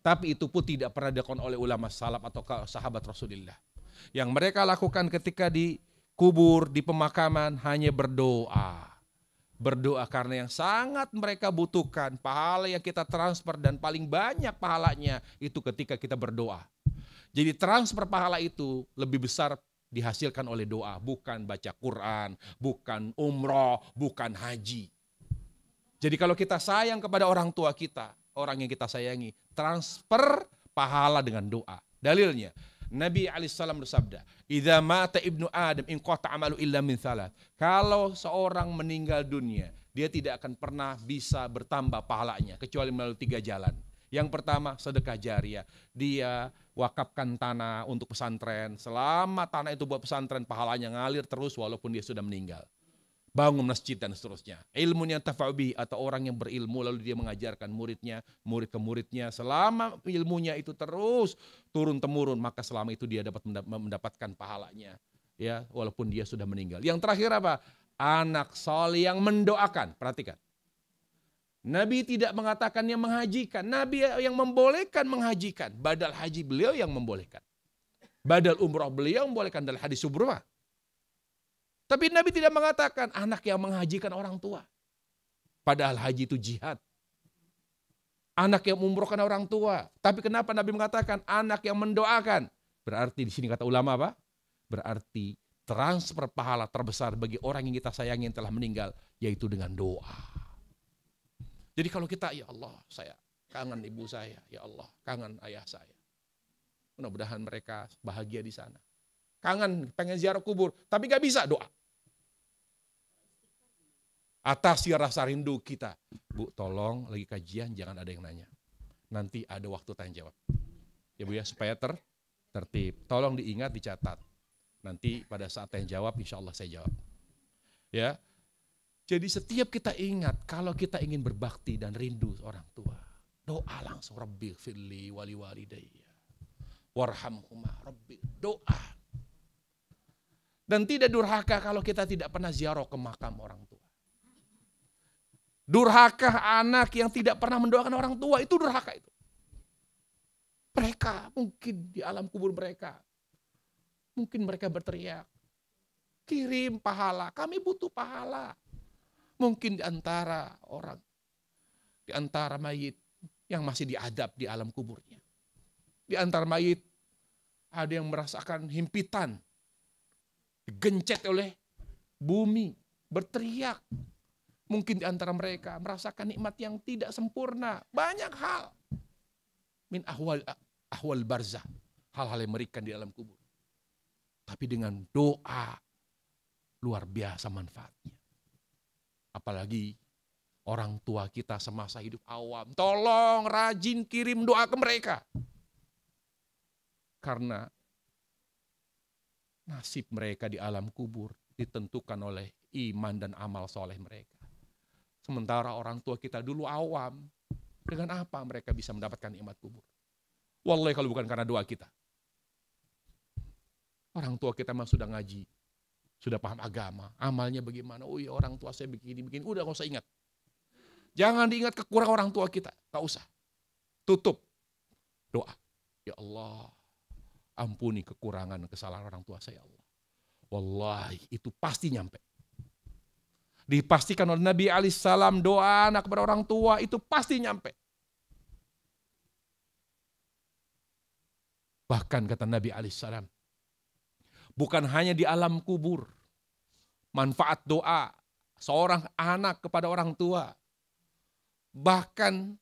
B: Tapi itu pun tidak pernah dilakukan oleh ulama salaf atau sahabat Rasulullah. Yang mereka lakukan ketika di kubur, di pemakaman hanya berdoa. Berdoa karena yang sangat mereka butuhkan, pahala yang kita transfer dan paling banyak pahalanya itu ketika kita berdoa. Jadi transfer pahala itu lebih besar dihasilkan oleh doa, bukan baca Quran, bukan umroh, bukan haji. Jadi kalau kita sayang kepada orang tua kita, orang yang kita sayangi, transfer pahala dengan doa. Dalilnya, Nabi alaihissalam bersabda, "Idza mata ibnu Adam in qata amalu illa min thalath." Kalau seorang meninggal dunia, dia tidak akan pernah bisa bertambah pahalanya kecuali melalui 3 jalan. Yang pertama, sedekah jariah. Dia wakafkan tanah untuk pesantren. Selama tanah itu buat pesantren, pahalanya ngalir terus walaupun dia sudah meninggal. Bangun masjid dan seterusnya. Ilmu yang tafa'ubi, atau orang yang berilmu lalu dia mengajarkan muridnya, murid ke muridnya. Selama ilmunya itu terus turun-temurun, maka selama itu dia dapat mendapatkan pahalanya. Ya, walaupun dia sudah meninggal. Yang terakhir apa? Anak soleh yang mendoakan. Perhatikan. Nabi tidak mengatakan yang menghajikan. Nabi yang membolehkan menghajikan. Badal haji beliau yang membolehkan. Badal umrah beliau yang membolehkan dalam hadis Subrah. Tapi Nabi tidak mengatakan anak yang menghajikan orang tua. Padahal haji itu jihad. Anak yang umrohkan orang tua. Tapi kenapa Nabi mengatakan anak yang mendoakan? Berarti di sini kata ulama apa? Berarti transfer pahala terbesar bagi orang yang kita sayangi yang telah meninggal, yaitu dengan doa. Jadi kalau kita, ya Allah, saya kangen ibu saya, ya Allah, kangen ayah saya. Mudah-mudahan mereka bahagia di sana. Kangen, pengen ziarah kubur, tapi gak bisa, doa. Atasi rasa rindu kita. Bu, tolong lagi kajian, jangan ada yang nanya. Nanti ada waktu tanya jawab. Ya Bu ya, supaya tertib. Tolong diingat, dicatat. Nanti pada saat tanya jawab, insya Allah saya jawab. Ya. Jadi setiap kita ingat, kalau kita ingin berbakti dan rindu orang tua, Doa langsung, Rabbi firli wali walidayya warhamhuma, Rabbi, doa. Dan tidak durhaka kalau kita tidak pernah ziarah ke makam orang tua. Durhaka anak yang tidak pernah mendoakan orang tua, itu durhaka itu. Mereka mungkin di alam kubur mereka, mungkin mereka berteriak, kirim pahala, kami butuh pahala. Mungkin di antara orang, di antara mayit yang masih diadab di alam kuburnya. Di antara mayit ada yang merasakan himpitan, digencet oleh bumi, berteriak. Mungkin di antara mereka merasakan nikmat yang tidak sempurna. Banyak hal. Min ahwal barzah. Hal-hal yang mengerikan di alam kubur. Tapi dengan doa, luar biasa manfaatnya. Apalagi orang tua kita semasa hidup awam. Tolong rajin kirim doa ke mereka. Karena nasib mereka di alam kubur ditentukan oleh iman dan amal soleh mereka. Sementara orang tua kita dulu awam, dengan apa mereka bisa mendapatkan nikmat kubur? Wallahi kalau bukan karena doa kita. Orang tua kita mah sudah ngaji, sudah paham agama, amalnya bagaimana? Oh iya orang tua saya begini, udah gak usah ingat. Jangan diingat kekurangan orang tua kita, gak usah. Tutup, doa. Ya Allah, ampuni kekurangan kesalahan orang tua saya Allah. Wallahi itu pasti nyampe. Dipastikan oleh Nabi alaihissalam, doa anak kepada orang tua itu pasti nyampe. Bahkan kata Nabi alaihissalam, bukan hanya di alam kubur, manfaat doa seorang anak kepada orang tua, bahkan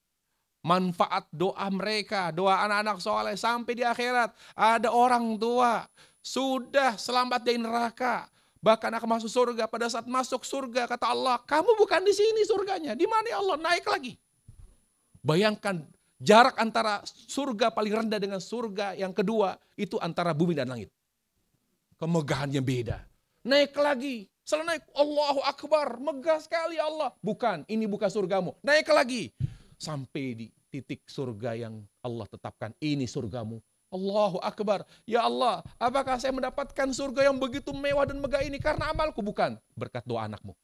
B: manfaat doa mereka, doa anak-anak soleh sampai di akhirat. Ada orang tua sudah selamat dari neraka, bahkan akan masuk surga. Pada saat masuk surga kata Allah, kamu bukan di sini surganya, di mana ya Allah? Naik lagi. Bayangkan jarak antara surga paling rendah dengan surga yang kedua itu antara bumi dan langit. Kemegahannya beda. Naik lagi. Setelah naik, Allahu Akbar, megah sekali Allah. Bukan, ini bukan surgamu. Naik lagi. Sampai di titik surga yang Allah tetapkan. Ini surgamu. Allahu Akbar. Ya Allah, apakah saya mendapatkan surga yang begitu mewah dan megah ini karena amalku? Bukan. Berkat doa anakmu.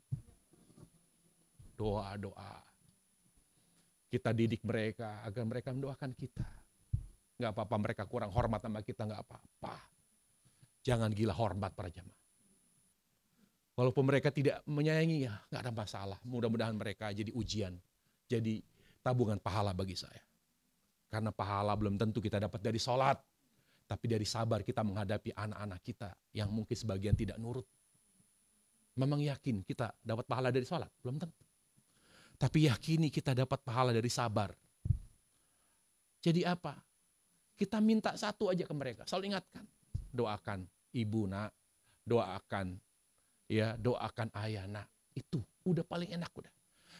B: Doa-doa. Kita didik mereka agar mereka mendoakan kita. Gak apa-apa mereka kurang hormat sama kita, gak apa-apa. Jangan gila hormat para jamaah. Walaupun mereka tidak menyayangi, ya gak ada masalah. Mudah-mudahan mereka jadi ujian. Jadi tabungan pahala bagi saya. Karena pahala belum tentu kita dapat dari sholat. Tapi dari sabar kita menghadapi anak-anak kita yang mungkin sebagian tidak nurut. Memang yakin kita dapat pahala dari sholat? Belum tentu. Tapi yakini kita dapat pahala dari sabar. Jadi apa? Kita minta satu aja ke mereka. Selalu ingatkan. Doakan ibu nak. Doakan ayah nak. Itu udah paling enak udah.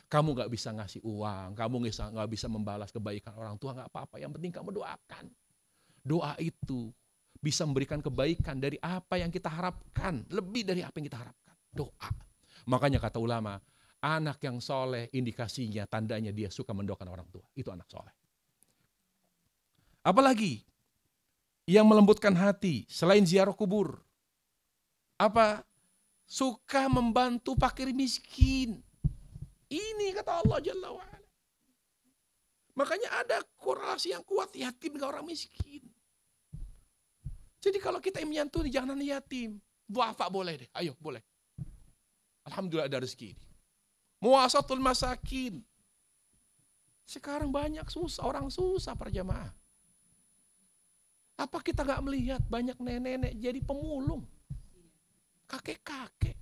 B: Kamu gak bisa ngasih uang, kamu gak bisa membalas kebaikan orang tua, gak apa-apa. Yang penting kamu doakan. Doa itu bisa memberikan kebaikan dari apa yang kita harapkan. Lebih dari apa yang kita harapkan. Doa. Makanya kata ulama, anak yang soleh indikasinya, tandanya dia suka mendoakan orang tua. Itu anak soleh. Apalagi yang melembutkan hati selain ziarah kubur. Apa? Suka membantu fakir miskin. Ini kata Allah Jalla wa'ala. Makanya ada korelasi yang kuat yatim dengan orang miskin. Jadi kalau kita yang menyantuni jangan yatim. Duafa boleh deh, ayo boleh. Alhamdulillah ada rezeki ini. Muasatul masakin. Sekarang banyak orang susah para jamaah. Apa kita gak melihat banyak nenek-nenek jadi pemulung? Kakek-kakek.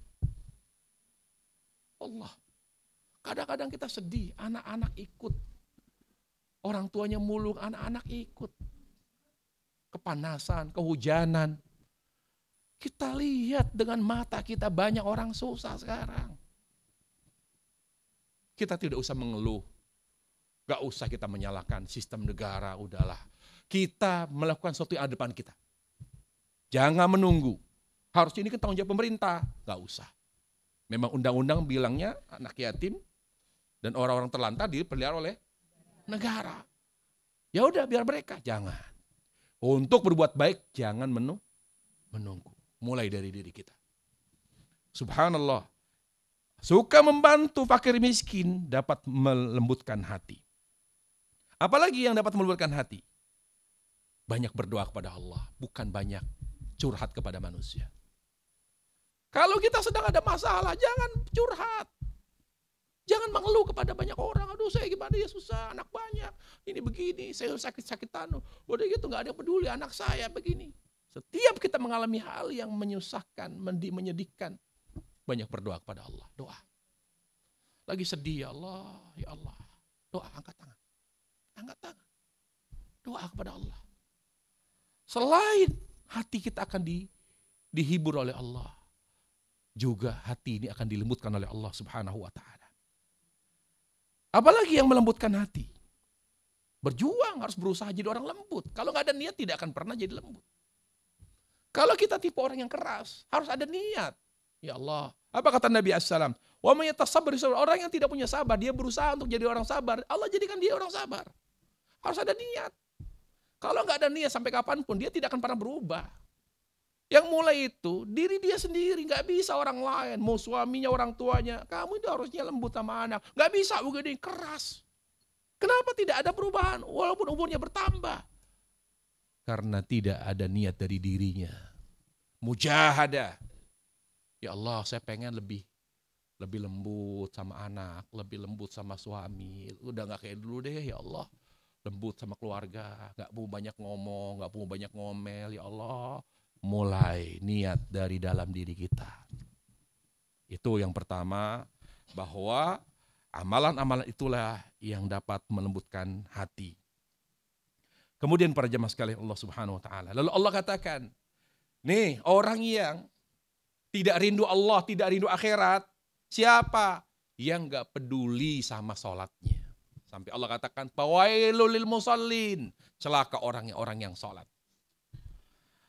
B: Allah. Kadang-kadang kita sedih, anak-anak ikut. Orang tuanya mulung, anak-anak ikut. Kepanasan, kehujanan. Kita lihat dengan mata kita banyak orang susah sekarang. Kita tidak usah mengeluh. Gak usah kita menyalahkan sistem negara, udahlah. Kita melakukan sesuatu yang ada depan kita. Jangan menunggu. Harusnya ini kan tanggung jawab pemerintah. Gak usah. Memang undang-undang bilangnya anak yatim dan orang-orang terlantar dipelihara oleh negara. Ya udah biar mereka, jangan. Untuk berbuat baik jangan menunggu. Mulai dari diri kita. Subhanallah. Suka membantu fakir miskin dapat melembutkan hati. Apalagi yang dapat melembutkan hati? Banyak berdoa kepada Allah, bukan banyak curhat kepada manusia. Kalau kita sedang ada masalah, jangan curhat. Jangan mengeluh kepada banyak orang. Aduh saya gimana ya, susah, anak banyak. Ini begini, saya sakit-sakit udah gitu gak ada yang peduli, anak saya begini. Setiap kita mengalami hal yang menyusahkan, menyedihkan, banyak berdoa kepada Allah. Doa. Lagi sedih, ya Allah. Doa, angkat tangan. Angkat tangan. Doa kepada Allah. Selain hati kita akan dihibur oleh Allah, juga hati ini akan dilembutkan oleh Allah Subhanahu wa ta'ala. Apalagi yang melembutkan hati? Berjuang, harus berusaha jadi orang lembut. Kalau nggak ada niat, tidak akan pernah jadi lembut. Kalau kita tipe orang yang keras, harus ada niat. Ya Allah, apa kata Nabi SAW? Wa may yatasabbar, orang yang tidak punya sabar, dia berusaha untuk jadi orang sabar. Allah jadikan dia orang sabar. Harus ada niat. Kalau nggak ada niat sampai kapanpun, dia tidak akan pernah berubah. Yang mulai itu, diri dia sendiri, nggak bisa orang lain. Mau suaminya, orang tuanya, kamu itu harusnya lembut sama anak. Nggak bisa begini, keras. Kenapa tidak ada perubahan, walaupun umurnya bertambah? Karena tidak ada niat dari dirinya. Mujahadah. Ya Allah, saya pengen lebih lembut sama anak, lebih lembut sama suami. Udah nggak kayak dulu deh, ya Allah. Lembut sama keluarga, nggak mau banyak ngomong, nggak mau banyak ngomel, ya Allah. Mulai niat dari dalam diri kita. Itu yang pertama, bahwa amalan-amalan itulah yang dapat melembutkan hati. Kemudian para jemaah sekalian Allah Subhanahu wa ta'ala. Lalu Allah katakan, nih orang yang tidak rindu Allah, tidak rindu akhirat, siapa? Yang gak peduli sama sholatnya. Sampai Allah katakan, fawailul lil musallin, celaka orang yang sholat.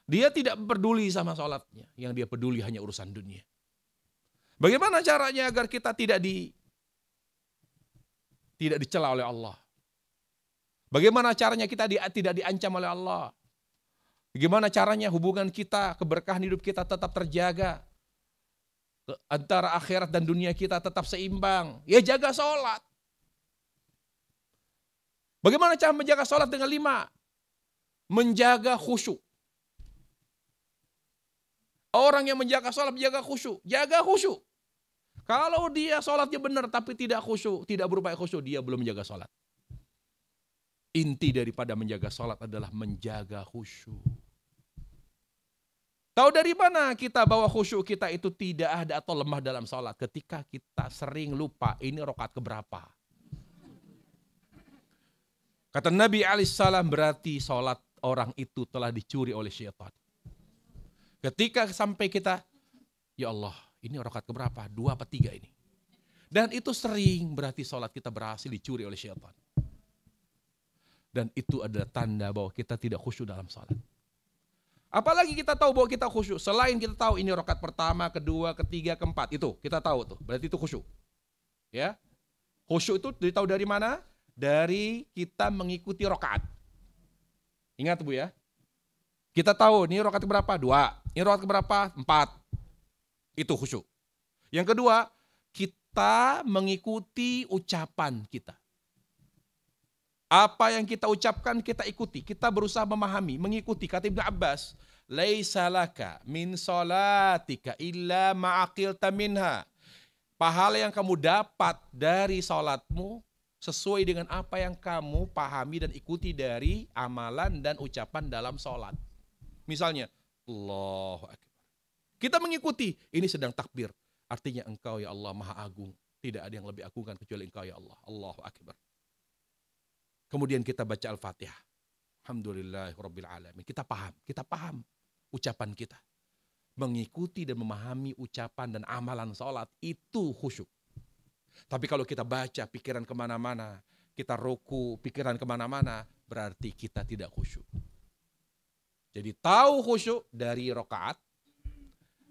B: Dia tidak peduli sama sholatnya, yang dia peduli hanya urusan dunia. Bagaimana caranya agar kita tidak dicela oleh Allah? Bagaimana caranya kita tidak diancam oleh Allah? Bagaimana caranya hubungan kita, keberkahan hidup kita tetap terjaga? Antara akhirat dan dunia kita tetap seimbang. Ya jaga sholat. Bagaimana cara menjaga sholat dengan 5? Menjaga khusyuk. Orang yang menjaga sholat, menjaga khusyuk. Jaga khusyuk. Kalau dia sholatnya benar tapi tidak khusyuk, tidak berupaya khusyuk, dia belum menjaga sholat. Inti daripada menjaga sholat adalah menjaga khusyuk. Tahu dari mana kita bahwa khusyuk kita itu tidak ada atau lemah dalam sholat? Ketika kita sering lupa ini rakaat keberapa. Kata Nabi alaihissalam, berarti sholat orang itu telah dicuri oleh syaitan. Ketika sampai kita, ya Allah, ini rakaat keberapa? 2 apa 3 ini? Dan itu sering, berarti sholat kita berhasil dicuri oleh syaitan. Dan itu adalah tanda bahwa kita tidak khusyuk dalam sholat. Apalagi kita tahu bahwa kita khusyuk. Selain kita tahu ini rakaat pertama, kedua, ketiga, keempat. Itu kita tahu tuh, berarti itu khusyuk. Ya, khusyuk itu ditahu dari mana? Dari kita mengikuti rakaat. Ingat Bu ya. Kita tahu ini rakaat berapa? 2. Ini rakaat berapa? 4. Itu khusyuk. Yang kedua, kita mengikuti ucapan kita. Apa yang kita ucapkan kita ikuti. Kita berusaha memahami, mengikuti. Kata Ibnu Abbas, laisa laka min salatika illa ma'aqilta minha. Pahala yang kamu dapat dari salatmu sesuai dengan apa yang kamu pahami dan ikuti dari amalan dan ucapan dalam salat. Misalnya, Allahu Akbar. Kita mengikuti, ini sedang takbir. Artinya engkau ya Allah maha agung. Tidak ada yang lebih agungkan kecuali engkau ya Allah. Allahu Akbar. Kemudian kita baca Al-Fatihah. Alhamdulillahirabbil alamin. Kita paham ucapan kita. Mengikuti dan memahami ucapan dan amalan salat itu khusyuk. Tapi kalau kita baca pikiran kemana-mana, kita ruku pikiran kemana-mana, berarti kita tidak khusyuk. Jadi tahu khusyuk dari rakaat,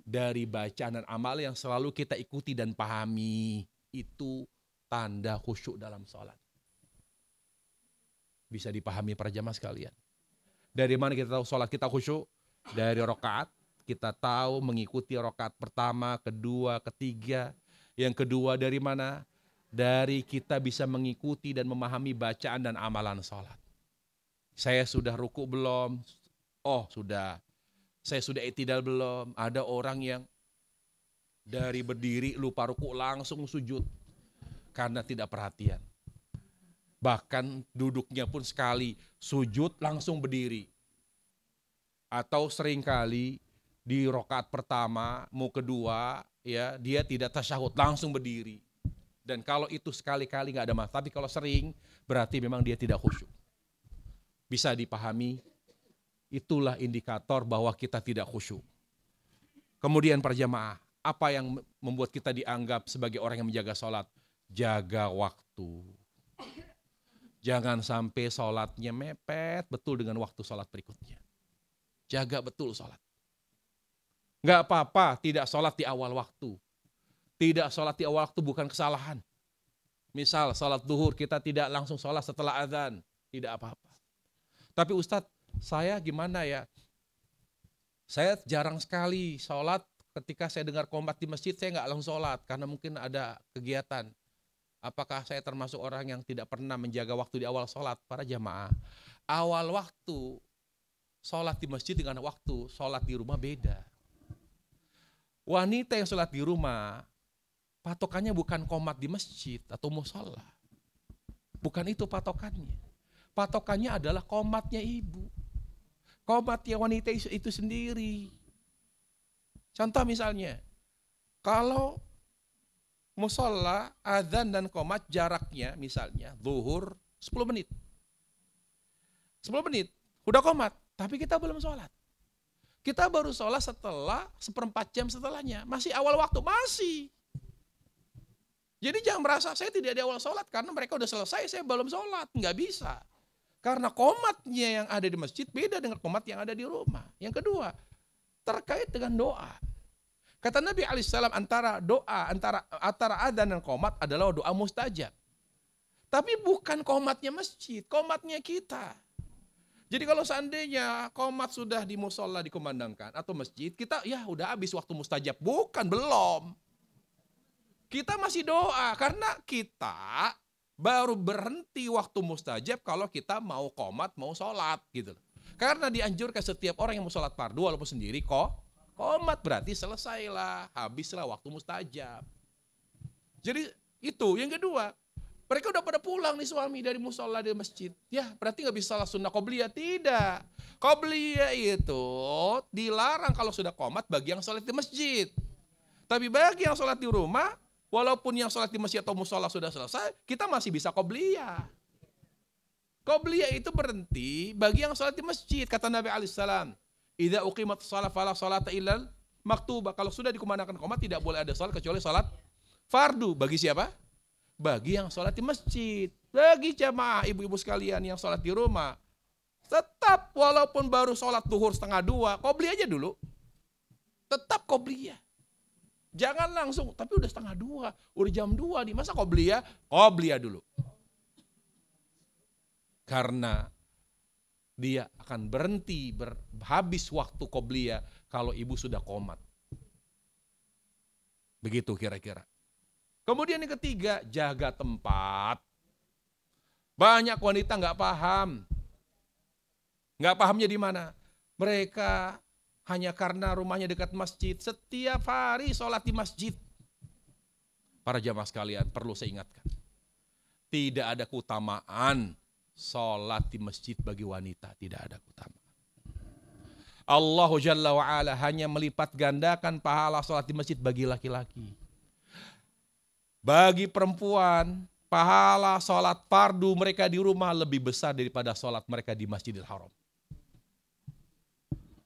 B: dari bacaan dan amal yang selalu kita ikuti dan pahami, itu tanda khusyuk dalam sholat. Bisa dipahami para jamaah sekalian. Dari mana kita tahu sholat kita khusyuk? Dari rakaat. Kita tahu mengikuti rakaat pertama, kedua, ketiga. Yang kedua dari mana? Dari kita bisa mengikuti dan memahami bacaan dan amalan sholat. Saya sudah ruku belum? Oh sudah. Saya sudah i'tidal belum? Ada orang yang dari berdiri lupa ruku langsung sujud karena tidak perhatian. Bahkan duduknya pun sekali sujud langsung berdiri. Atau seringkali di rakaat pertama mau kedua ya dia tidak tasyahud langsung berdiri. Dan kalau itu sekali-kali nggak ada masalah. Tapi kalau sering berarti memang dia tidak khusyuk. Bisa dipahami, itulah indikator bahwa kita tidak khusyuk. Kemudian para jamaah, apa yang membuat kita dianggap sebagai orang yang menjaga sholat? Jaga waktu. Jangan sampai sholatnya mepet betul dengan waktu sholat berikutnya. Jaga betul sholat. Nggak apa-apa tidak sholat di awal waktu. Tidak sholat di awal waktu bukan kesalahan. Misal sholat zuhur kita tidak langsung sholat setelah azan. Tidak apa-apa. Tapi Ustadz, saya gimana ya? Saya jarang sekali sholat ketika saya dengar qomat di masjid, saya nggak langsung sholat. Karena mungkin ada kegiatan. Apakah saya termasuk orang yang tidak pernah menjaga waktu di awal sholat? Para jamaah, awal waktu sholat di masjid dengan waktu sholat di rumah beda. Wanita yang sholat di rumah, patokannya bukan qomat di masjid atau musholla. Bukan itu patokannya. Patokannya adalah qomatnya ibu. Qomatnya wanita itu sendiri. Contoh misalnya, kalau musholla, azan dan qomat jaraknya misalnya zuhur 10 menit. 10 menit, udah qomat, tapi kita belum sholat. Kita baru sholat setelah 1/4 jam setelahnya. Masih awal waktu, masih. Jadi jangan merasa saya tidak di awal sholat karena mereka udah selesai, saya belum sholat. Nggak bisa. Karena qomatnya yang ada di masjid beda dengan qomat yang ada di rumah. Yang kedua, terkait dengan doa. Kata Nabi alaihissalam antara adzan dan qomat adalah doa mustajab. Tapi bukan qomatnya masjid, qomatnya kita. Jadi kalau seandainya qomat sudah di musholla dikumandangkan atau masjid, kita ya udah habis waktu mustajab. Bukan, belum. Kita masih doa karena kita baru berhenti waktu mustajab kalau kita mau qomat, mau sholat gitu. Karena dianjurkan setiap orang yang mau sholat fardu walaupun sendiri qomat berarti selesailah, habislah waktu mustajab. Jadi itu. Yang kedua, mereka udah pada pulang nih suami dari musholla di masjid. Ya berarti nggak bisa sholat sunnah qobliyah. Tidak. Qobliyah itu dilarang kalau sudah qomat bagi yang sholat di masjid. Tapi bagi yang sholat di rumah, walaupun yang sholat di masjid atau musholla sudah selesai, kita masih bisa qobliyah. Qobliyah itu berhenti bagi yang sholat di masjid. Kata Nabi alaihissalam, idza uqimat shalah fala sholata illal maktubah. Kalau sudah dikumandangkan qomat tidak boleh ada sholat kecuali sholat fardu. Bagi siapa? Bagi yang sholat di masjid. Bagi jamaah ibu-ibu sekalian yang sholat di rumah, tetap walaupun baru sholat zuhur 1:30, qobliyah aja dulu. Tetap qobliyah. Jangan langsung, tapi udah 1:30, udah jam 2 nih, masa qobliyah? Qobliyah dulu. Karena dia akan berhenti, habis waktu qobliyah kalau ibu sudah qomat. Begitu kira-kira. Kemudian yang ketiga, jaga tempat. Banyak wanita nggak paham. Nggak pahamnya di mana? Mereka hanya karena rumahnya dekat masjid, setiap hari sholat di masjid. Para jamaah sekalian, perlu saya ingatkan. Tidak ada keutamaan sholat di masjid bagi wanita. Tidak ada keutamaan. Allah Jalla wa'ala hanya melipat gandakan pahala sholat di masjid bagi laki-laki. Bagi perempuan, pahala sholat fardu mereka di rumah lebih besar daripada sholat mereka di Masjidil Haram.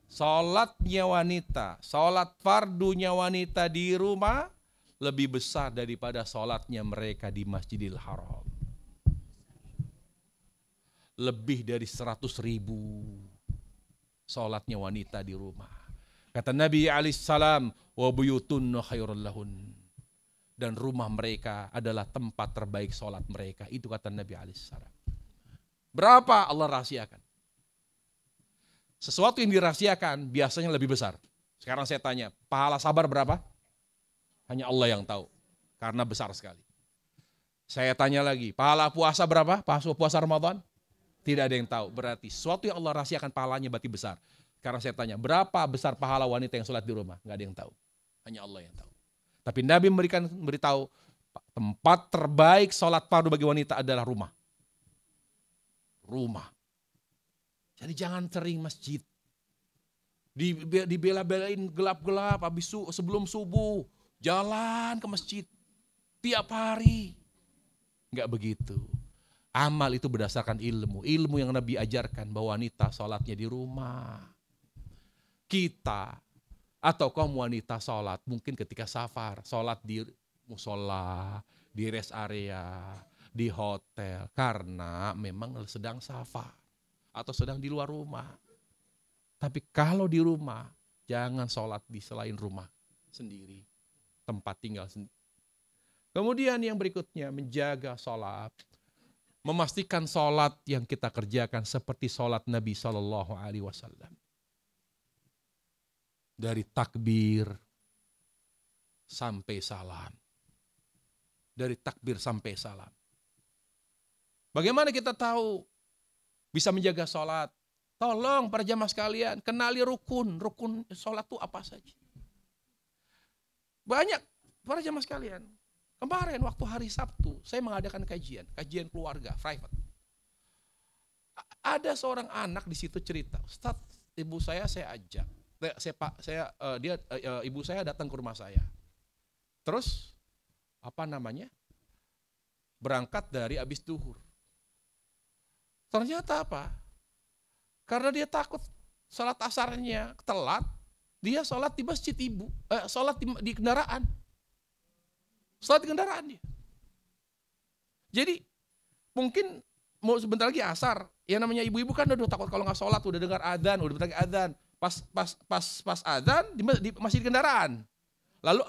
B: Sholatnya wanita, sholat fardunya wanita di rumah lebih besar daripada sholatnya mereka di Masjidil Haram. Lebih dari 100.000 sholatnya wanita di rumah. Kata Nabi alaihissalam, wa buyutunna khairul lahun. Dan rumah mereka adalah tempat terbaik sholat mereka. Itu kata Nabi alaihissalam. Berapa? Allah rahasiakan. Sesuatu yang dirahasiakan biasanya lebih besar. Sekarang saya tanya, pahala sabar berapa? Hanya Allah yang tahu, karena besar sekali. Saya tanya lagi, pahala puasa berapa? Puasa Ramadan? Tidak ada yang tahu. Berarti sesuatu yang Allah rahasiakan pahalanya berarti besar. Sekarang saya tanya, berapa besar pahala wanita yang sholat di rumah? Nggak ada yang tahu. Hanya Allah yang tahu. Tapi Nabi memberitahu, tempat terbaik sholat fardu bagi wanita adalah rumah. Rumah. Jadi jangan sering masjid. Dibela-belain gelap-gelap habis sebelum subuh. Jalan ke masjid. Tiap hari. Enggak begitu. Amal itu berdasarkan ilmu. Ilmu yang Nabi ajarkan bahwa wanita sholatnya di rumah. Kita atau kaum wanita sholat mungkin ketika safar. Sholat di musola, di rest area, di hotel. Karena memang sedang safar. Atau sedang di luar rumah. Tapi kalau di rumah, jangan sholat di selain rumah sendiri. Tempat tinggal sendiri. Kemudian yang berikutnya, menjaga sholat. Memastikan sholat yang kita kerjakan seperti sholat Nabi SAW. Dari takbir sampai salam. Dari takbir sampai salam. Bagaimana kita tahu bisa menjaga sholat? Tolong para jamaah sekalian, kenali rukun. Rukun sholat itu apa saja. Banyak para jamaah sekalian. Kemarin waktu hari Sabtu, saya mengadakan kajian keluarga, private. Ada seorang anak di situ cerita, Ustaz, ibu saya ajak. Ibu saya datang ke rumah saya. Terus, berangkat dari habis duhur. Ternyata apa? Karena dia takut sholat asarnya telat, dia sholat di masjid sholat di kendaraan. Sholat di kendaraan dia. Jadi mungkin mau sebentar lagi asar. Yang namanya ibu-ibu kan udah takut kalau nggak sholat, udah dengar adzan, udah bentar lagi adzan. Pas adzan masih di kendaraan. Lalu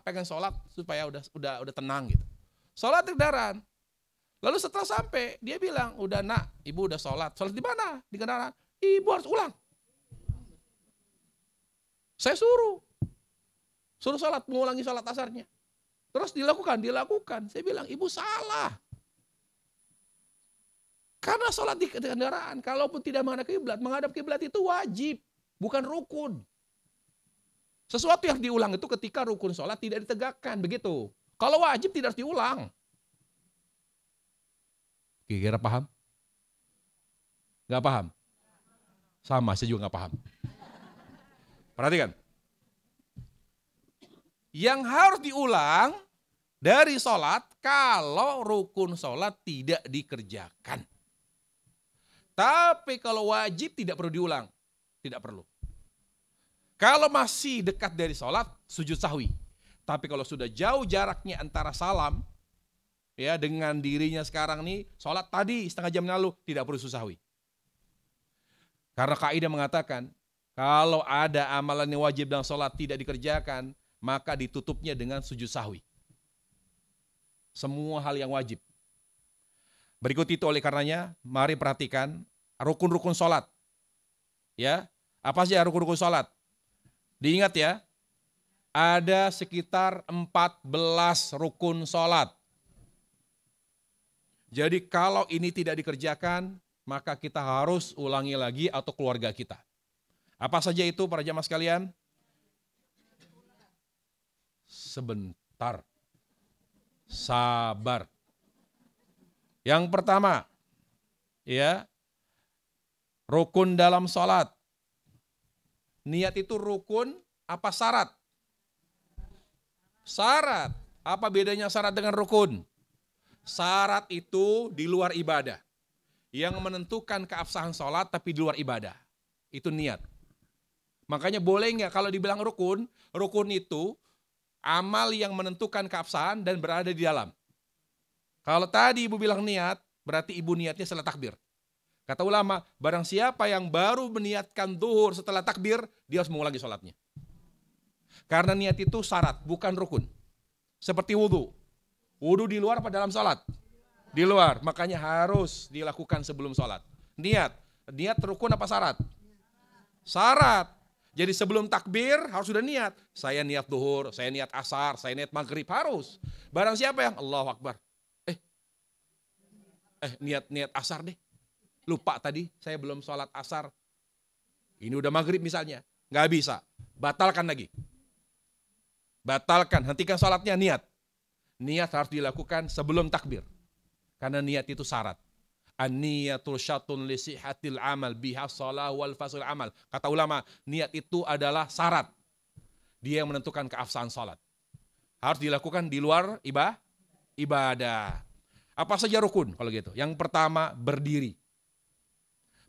B: pengen sholat supaya udah tenang gitu. Sholat di kendaraan. Lalu setelah sampai dia bilang, udah nak, ibu udah sholat. Sholat di mana? Di kendaraan. Ibu harus ulang. Saya suruh sholat, mengulangi sholat asarnya. Terus dilakukan. Saya bilang, ibu salah. Karena sholat di kendaraan, kalaupun tidak menghadap kiblat itu wajib, bukan rukun. Sesuatu yang diulang itu ketika rukun sholat tidak ditegakkan, begitu. Kalau wajib tidak harus diulang. Kira-kira paham? Gak paham? Sama, saya juga gak paham. Perhatikan. Yang harus diulang dari sholat kalau rukun sholat tidak dikerjakan. Tapi kalau wajib tidak perlu diulang. Tidak perlu. Kalau masih dekat dari sholat, sujud sahwi. Tapi kalau sudah jauh jaraknya antara salam ya dengan dirinya sekarang nih, sholat tadi setengah jam lalu, tidak perlu sujud sahwi. Karena kaidah mengatakan, kalau ada amalan yang wajib dalam sholat tidak dikerjakan, maka ditutupnya dengan sujud sahwi. Semua hal yang wajib. Berikut itu oleh karenanya, mari perhatikan rukun-rukun sholat. Ya, apa saja rukun-rukun sholat? Diingat ya, ada sekitar 14 rukun sholat. Jadi kalau ini tidak dikerjakan, maka kita harus ulangi lagi atau keluarga kita. Apa saja itu para jamaah sekalian? Sebentar. Sabar. Yang pertama, ya, rukun dalam sholat. Niat itu rukun apa syarat? Syarat. Apa bedanya syarat dengan rukun? Syarat itu di luar ibadah. Yang menentukan keabsahan sholat tapi di luar ibadah. Itu niat. Makanya boleh nggak kalau dibilang rukun, rukun itu amal yang menentukan keabsahan dan berada di dalam. Kalau tadi ibu bilang niat, berarti ibu niatnya setelah takbir. Kata ulama, barang siapa yang baru meniatkan zuhur setelah takbir, dia harus mengulangi sholatnya. Karena niat itu syarat, bukan rukun. Seperti wudhu. Wudhu di luar apa dalam sholat? Di luar, makanya harus dilakukan sebelum sholat. Niat rukun apa syarat? Syarat. Jadi sebelum takbir harus sudah niat. Saya niat duhur, saya niat asar, saya niat maghrib, harus. Barang siapa yang Allahu Akbar. Niat asar deh. Lupa tadi, saya belum sholat asar. Ini udah maghrib misalnya. Nggak bisa. Batalkan lagi. Batalkan, hentikan sholatnya, niat. Niat harus dilakukan sebelum takbir. Karena niat itu syarat. An-niyatul syatun li sihatil amal biha shalah wal fasul amal. Kata ulama, niat itu adalah syarat. Dia yang menentukan keabsahan salat. Harus dilakukan di luar ibadah. Apa saja rukun kalau gitu? Yang pertama, berdiri.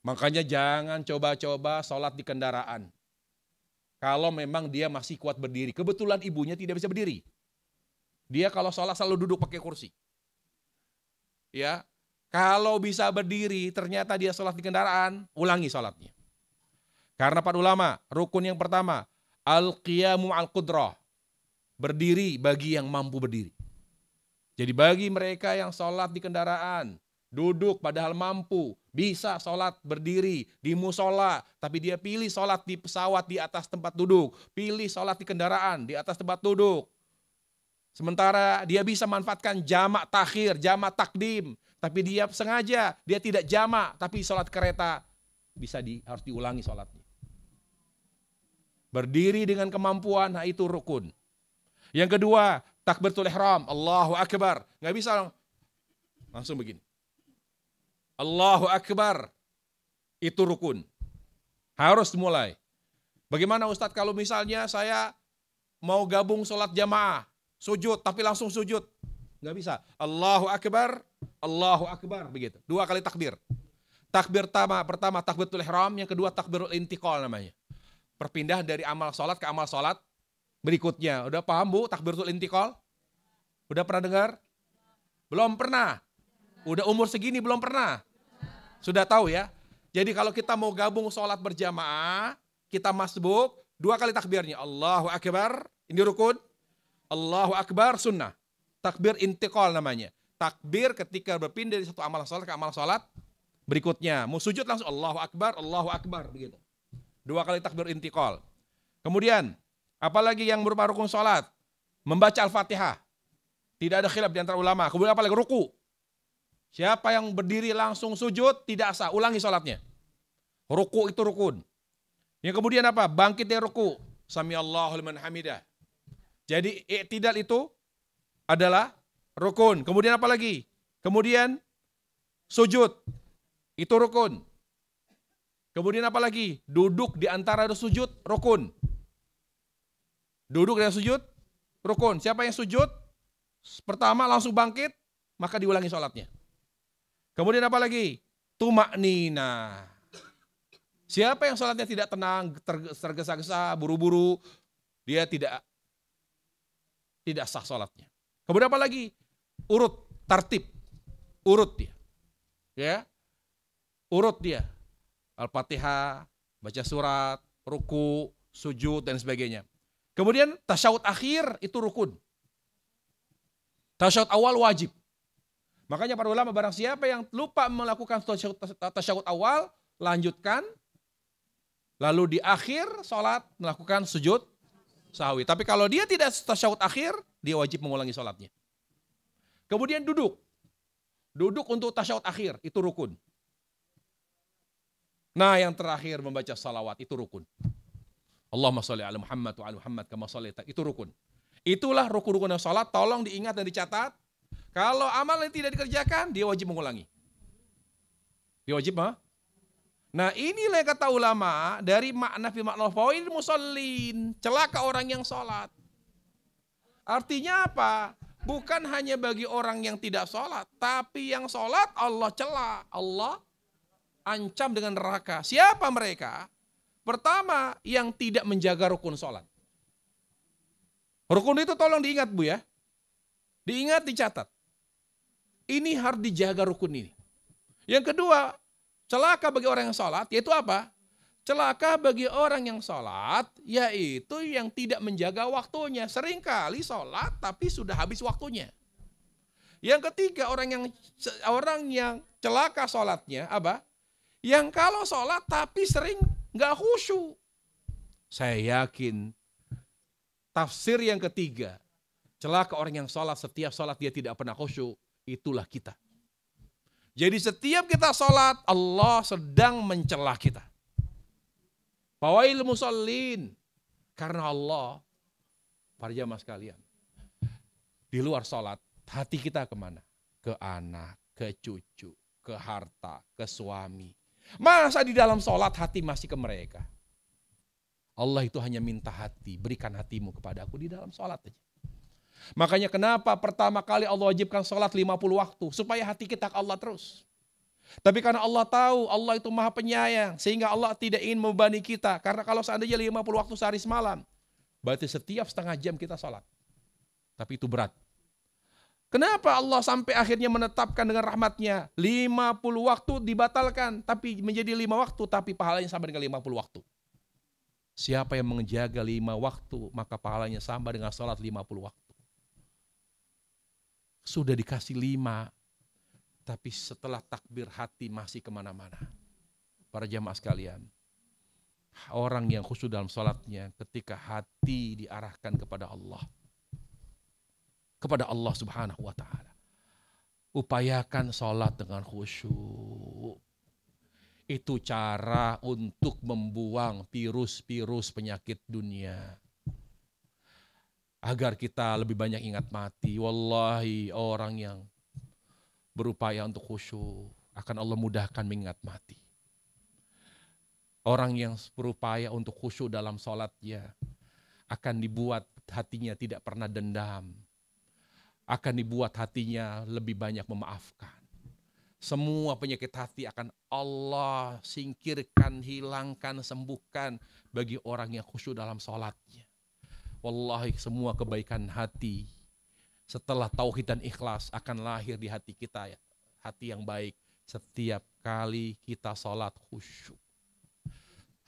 B: Makanya jangan coba-coba salat di kendaraan. Kalau memang dia masih kuat berdiri. Kebetulan ibunya tidak bisa berdiri. Dia kalau salat selalu duduk pakai kursi. Ya, kalau bisa berdiri, ternyata dia sholat di kendaraan, ulangi sholatnya. Karena para ulama, rukun yang pertama, al-qiyamu al-qudrah. Berdiri bagi yang mampu berdiri. Jadi bagi mereka yang sholat di kendaraan, duduk padahal mampu, bisa sholat berdiri di musola, tapi dia pilih sholat di pesawat di atas tempat duduk, pilih sholat di kendaraan di atas tempat duduk. Sementara dia bisa manfaatkan jamak takhir, jamak takdim, tapi dia sengaja, dia tidak jamak, tapi sholat kereta, harus diulangi sholatnya. Berdiri dengan kemampuan, nah itu rukun. Yang kedua, takbiratul ihram, Allahu Akbar. Nggak bisa langsung begini. Allahu Akbar, itu rukun. Harus mulai. Bagaimana Ustadz kalau misalnya saya mau gabung sholat jamaah, sujud, tapi langsung sujud. Nggak bisa. Allahu Akbar, begitu. 2 kali takbir. Takbir pertama takbiratul ihram, yang kedua takbirul intiqal namanya. Perpindah dari amal sholat ke amal sholat berikutnya. Udah paham Bu takbiratul intiqal? Udah pernah dengar? Belum pernah? Udah umur segini belum pernah? Sudah tahu ya? Jadi kalau kita mau gabung sholat berjamaah, kita masbuk, 2 kali takbirnya. Allahu Akbar, ini rukun. Allahu Akbar, sunnah. Takbir intiqal namanya. Takbir ketika berpindah dari satu amal sholat ke amal sholat berikutnya. Mau sujud langsung Allahu Akbar, begitu. 2 kali takbir intiqal. Kemudian, apalagi yang berupa rukun sholat? Membaca Al-Fatihah. Tidak ada khilaf di antara ulama. Kemudian apalagi ruku. Siapa yang berdiri langsung sujud, tidak sah. Ulangi sholatnya. Ruku itu rukun. Yang kemudian apa? Bangkit dari ruku. Sami Allahu liman hamidah. Jadi i'tidal itu adalah rukun. Kemudian apa lagi? Kemudian sujud. Itu rukun. Kemudian apa lagi? Duduk di antara sujud, rukun. Duduk dan sujud, rukun. Siapa yang sujud? Pertama langsung bangkit, maka diulangi sholatnya. Kemudian apa lagi? Tumaknina. Siapa yang sholatnya tidak tenang, tergesa-gesa, buru-buru, dia tidak sah sholatnya. Kemudian apa lagi? Urut, tartib. Urut dia. Ya. Urut dia. Al-Fatihah, baca surat, ruku, sujud, dan sebagainya. Kemudian tasyahud akhir itu rukun. Tasyahud awal wajib. Makanya para ulama barang siapa yang lupa melakukan tasyahud awal, lanjutkan. Lalu di akhir sholat melakukan sujud sahwi. Tapi kalau dia tidak tasyahud akhir, dia wajib mengulangi sholatnya. Kemudian duduk. Duduk untuk tasyahud akhir, itu rukun. Nah yang terakhir membaca salawat, itu rukun. Allahumma sholli ala Muhammad wa ala Muhammad kama shallaita, itu rukun. Itulah rukun-rukun yang sholat, tolong diingat dan dicatat. Kalau amal yang tidak dikerjakan, dia wajib mengulangi. Dia wajib Nah inilah yang kata ulama, dari makna fi makna fawaidil musallin, celaka orang yang sholat. Artinya apa? Bukan hanya bagi orang yang tidak sholat, tapi yang sholat Allah cela, Allah ancam dengan neraka. Siapa mereka? Pertama, yang tidak menjaga rukun sholat. Rukun itu tolong diingat Bu ya. Diingat, dicatat. Ini harus dijaga rukun ini. Yang kedua, celaka bagi orang yang sholat, yaitu apa? Celaka bagi orang yang sholat, yaitu yang tidak menjaga waktunya. Seringkali sholat, tapi sudah habis waktunya. Yang ketiga, orang yang celaka sholatnya apa? Yang kalau sholat tapi sering nggak khusyuk. Saya yakin tafsir yang ketiga, celaka orang yang sholat, setiap sholat dia tidak pernah khusyuk, itulah kita. Jadi setiap kita sholat, Allah sedang mencela kita. Fawail musallin. Karena Allah, para jamaah sekalian, di luar sholat, hati kita kemana? Ke anak, ke cucu, ke harta, ke suami. Masa di dalam sholat hati masih ke mereka? Allah itu hanya minta hati, berikan hatimu kepada aku di dalam sholat aja. Makanya kenapa pertama kali Allah wajibkan sholat 50 waktu, supaya hati kita ke Allah terus. Tapi karena Allah tahu Allah itu maha penyayang, sehingga Allah tidak ingin membebani kita. Karena kalau seandainya 50 waktu sehari semalam, berarti setiap setengah jam kita sholat. Tapi itu berat. Kenapa Allah sampai akhirnya menetapkan dengan rahmatnya 50 waktu dibatalkan, tapi menjadi 5 waktu, tapi pahalanya sama dengan 50 waktu. Siapa yang menjaga 5 waktu, maka pahalanya sama dengan sholat 50 waktu. Sudah dikasih 5, tapi setelah takbir hati masih kemana-mana. Para jamaah sekalian, orang yang khusyuk dalam sholatnya ketika hati diarahkan kepada Allah. Kepada Allah subhanahu wa ta'ala. Upayakan sholat dengan khusyuk. Itu cara untuk membuang virus-virus penyakit dunia. Agar kita lebih banyak ingat mati. Wallahi orang yang berupaya untuk khusyuk akan Allah mudahkan mengingat mati. Orang yang berupaya untuk khusyuk dalam sholatnya akan dibuat hatinya tidak pernah dendam. Akan dibuat hatinya lebih banyak memaafkan. Semua penyakit hati akan Allah singkirkan, hilangkan, sembuhkan bagi orang yang khusyuk dalam sholatnya. Wallahi semua kebaikan hati setelah tauhid dan ikhlas akan lahir di hati kita, ya. Hati yang baik setiap kali kita sholat khusyuk.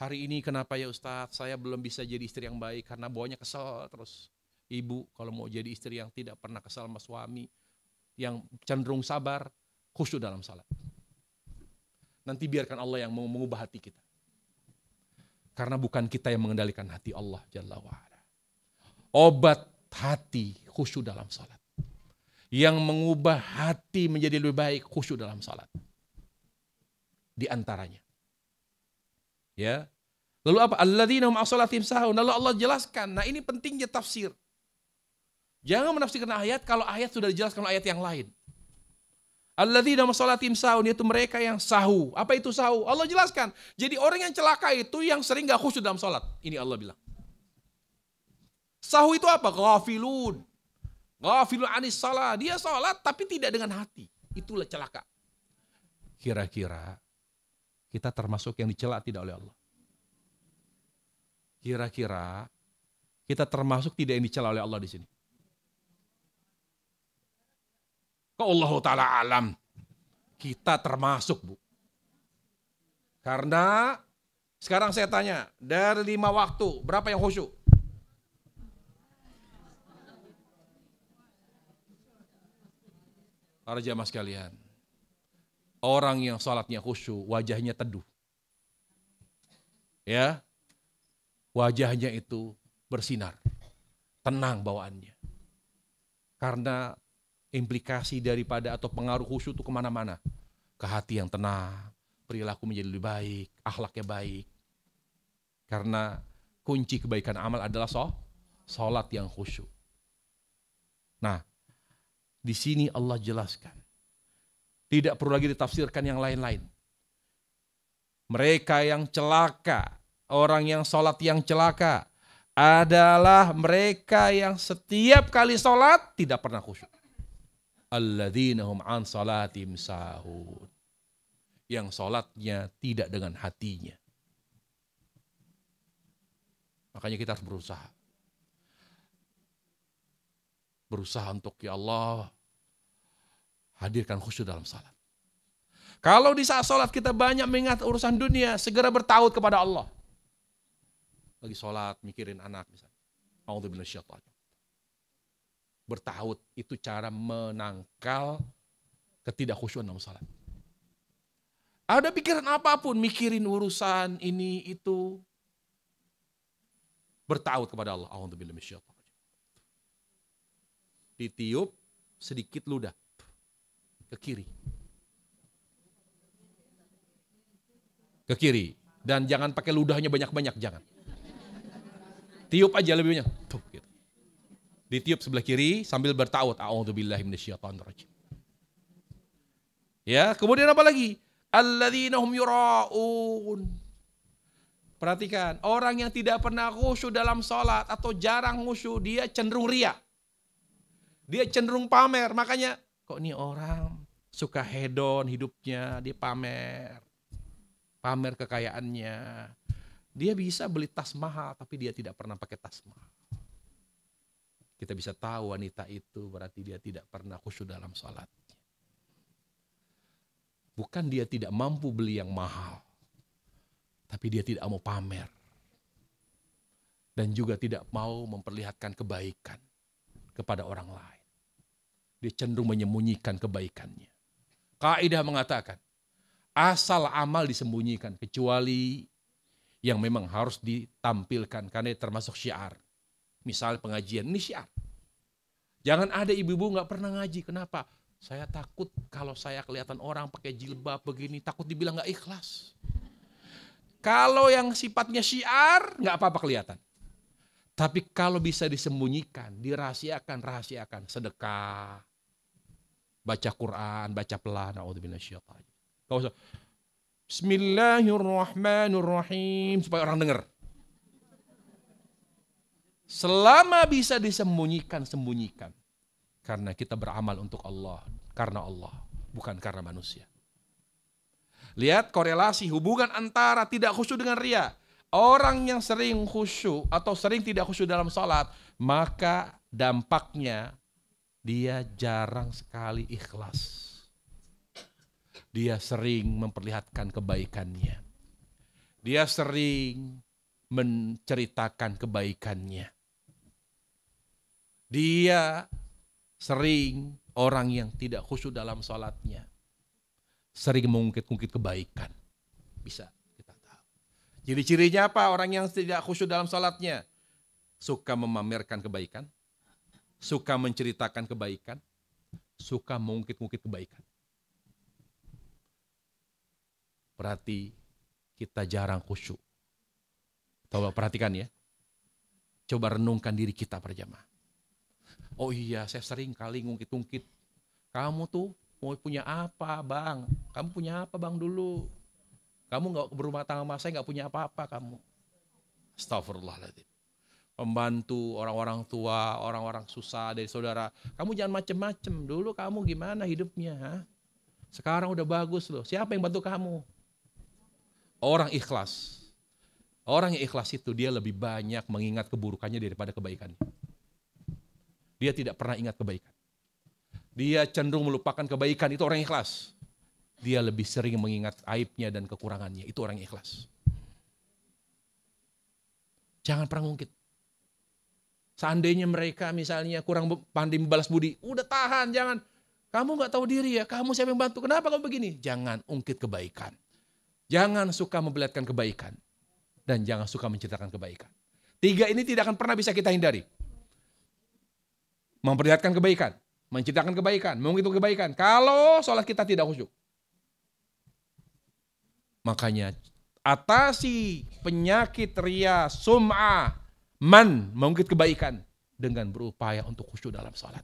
B: Hari ini kenapa ya Ustadz saya belum bisa jadi istri yang baik karena bawanya kesel terus. Ibu kalau mau jadi istri yang tidak pernah kesal sama suami, yang cenderung sabar, khusyuk dalam salat. Nanti biarkan Allah yang mengubah hati kita. Karena bukan kita yang mengendalikan hati, Allah Jalla wa'ala. Obat hati khusyuk dalam salat. Yang mengubah hati menjadi lebih baik khusyuk dalam salat. Di antaranya. Ya. Lalu apa? Alladzina hum 'an shalatihim sahun. Lalu Allah jelaskan. Nah, ini pentingnya tafsir. Jangan menafsirkan ayat kalau ayat sudah dijelaskan oleh ayat yang lain. Alladzina hum 'an shalatihim sahun, yaitu mereka yang sahu. Apa itu sahu? Allah jelaskan. Jadi orang yang celaka itu yang sering gak khusyuk dalam salat. Ini Allah bilang. Sahu itu apa? Ghafilun. Ghafilun anis salat. Dia salat tapi tidak dengan hati. Itulah celaka. Kira-kira kita termasuk yang dicela tidak oleh Allah? Kira-kira kita termasuk tidak yang dicela oleh Allah di sini? Kau Allah Ta'ala alam. Kita termasuk, Bu. Karena sekarang saya tanya, dari 5 waktu, berapa yang khusyuk? Para jamaah sekalian, orang yang sholatnya khusyuk, wajahnya teduh. Ya, wajahnya itu bersinar, tenang bawaannya. Karena implikasi daripada atau pengaruh khusyuk itu kemana-mana. Ke hati yang tenang, perilaku menjadi lebih baik, akhlaknya baik. Karena kunci kebaikan amal adalah sholat yang khusyuk. Nah, di sini Allah jelaskan. Tidak perlu lagi ditafsirkan yang lain-lain. Mereka yang celaka, orang yang sholat yang celaka, adalah mereka yang setiap kali sholat tidak pernah khusyuk. Alladzina hum 'an shalatihim sahun. Yang sholatnya tidak dengan hatinya. Makanya kita harus berusaha. Berusaha untuk ya Allah hadirkan khusyuk dalam salat. Kalau di saat sholat kita banyak mengingat urusan dunia, segera bertaut kepada Allah. Lagi sholat mikirin anak misalnya. A'udzubillahi minasyaitonir rajim. Bertaut itu cara menangkal ketidakkhusyuan dalam salat. Ada pikiran apapun, mikirin urusan ini itu, bertaut kepada Allah. A'udzubillahi minasyaitonir rajim. Ditiup sedikit ludah ke kiri. Ke kiri. Dan jangan pakai ludahnya banyak-banyak, jangan. Tiup aja lebih banyak. Tuh, gitu. Ditiup sebelah kiri sambil bertaut. A'udzubillahi minasyaitonir rajim. Ya, kemudian apa lagi? Alladzina hum yura'un. Perhatikan, orang yang tidak pernah khusyuk dalam sholat atau jarang khusyuk, dia cenderung ria. Dia cenderung pamer. Makanya, kok ini orang suka hedon hidupnya, dia pamer. Pamer kekayaannya. Dia bisa beli tas mahal, tapi dia tidak pernah pakai tas mahal. Kita bisa tahu wanita itu berarti dia tidak pernah khusyuk dalam sholat. Bukan dia tidak mampu beli yang mahal, tapi dia tidak mau pamer. Dan juga tidak mau memperlihatkan kebaikan kepada orang lain. Dia cenderung menyembunyikan kebaikannya. Kaidah mengatakan, asal amal disembunyikan, kecuali yang memang harus ditampilkan, karena termasuk syiar. Misal pengajian, ini syiar. Jangan ada ibu-ibu gak pernah ngaji, kenapa? Saya takut kalau saya kelihatan orang pakai jilbab begini, takut dibilang gak ikhlas. Kalau yang sifatnya syiar, gak apa-apa kelihatan. Tapi kalau bisa disembunyikan, dirahasiakan, sedekah, baca Quran, baca pelan, na'udzubillahi minasyaitonir rajim. Kau usah, Bismillahirrahmanirrahim, supaya orang dengar. Selama bisa disembunyikan, sembunyikan. Karena kita beramal untuk Allah, karena Allah, bukan karena manusia. Lihat korelasi hubungan antara tidak khusyuk dengan ria. Orang yang sering khusyuk atau sering tidak khusyuk dalam sholat, maka dampaknya dia jarang sekali ikhlas. Dia sering memperlihatkan kebaikannya. Dia sering menceritakan kebaikannya. Dia sering orang yang tidak khusyuk dalam sholatnya sering mengungkit-ungkit kebaikan. Bisa kita tahu. Ciri-cirinya apa orang yang tidak khusyuk dalam sholatnya? Suka memamerkan kebaikan, suka menceritakan kebaikan, suka mengungkit-ungkit kebaikan. Berarti kita jarang khusyuk. Coba perhatikan ya. Coba renungkan diri kita berjamaah. Oh iya, saya sering kali ngungkit-ungkit. Kamu tuh mau punya apa, Bang? Kamu punya apa, Bang, dulu? Kamu gak berumah tangga sama saya, gak punya apa-apa kamu. Astagfirullahaladzim. Pembantu, orang-orang tua, orang-orang susah dari saudara. Kamu jangan macem-macem. Dulu kamu gimana hidupnya? Ha? Sekarang udah bagus loh. Siapa yang bantu kamu? Orang ikhlas. Orang yang ikhlas itu dia lebih banyak mengingat keburukannya daripada kebaikannya. Dia tidak pernah ingat kebaikan. Dia cenderung melupakan kebaikan, itu orang ikhlas. Dia lebih sering mengingat aibnya dan kekurangannya, itu orang ikhlas. Jangan pernah ngungkit. Seandainya mereka misalnya kurang pandai membalas budi, udah tahan, jangan. Kamu gak tahu diri ya, kamu siapa yang bantu, kenapa kamu begini? Jangan ungkit kebaikan. Jangan suka memperlihatkan kebaikan. Dan jangan suka menceritakan kebaikan. 3 ini tidak akan pernah bisa kita hindari. Memperlihatkan kebaikan, menceritakan kebaikan, menghitung kebaikan. Kalau sholat kita tidak khusyuk. Makanya atasi penyakit ria, sum'ah, mengungkit kebaikan dengan berupaya untuk khusyuk dalam sholat.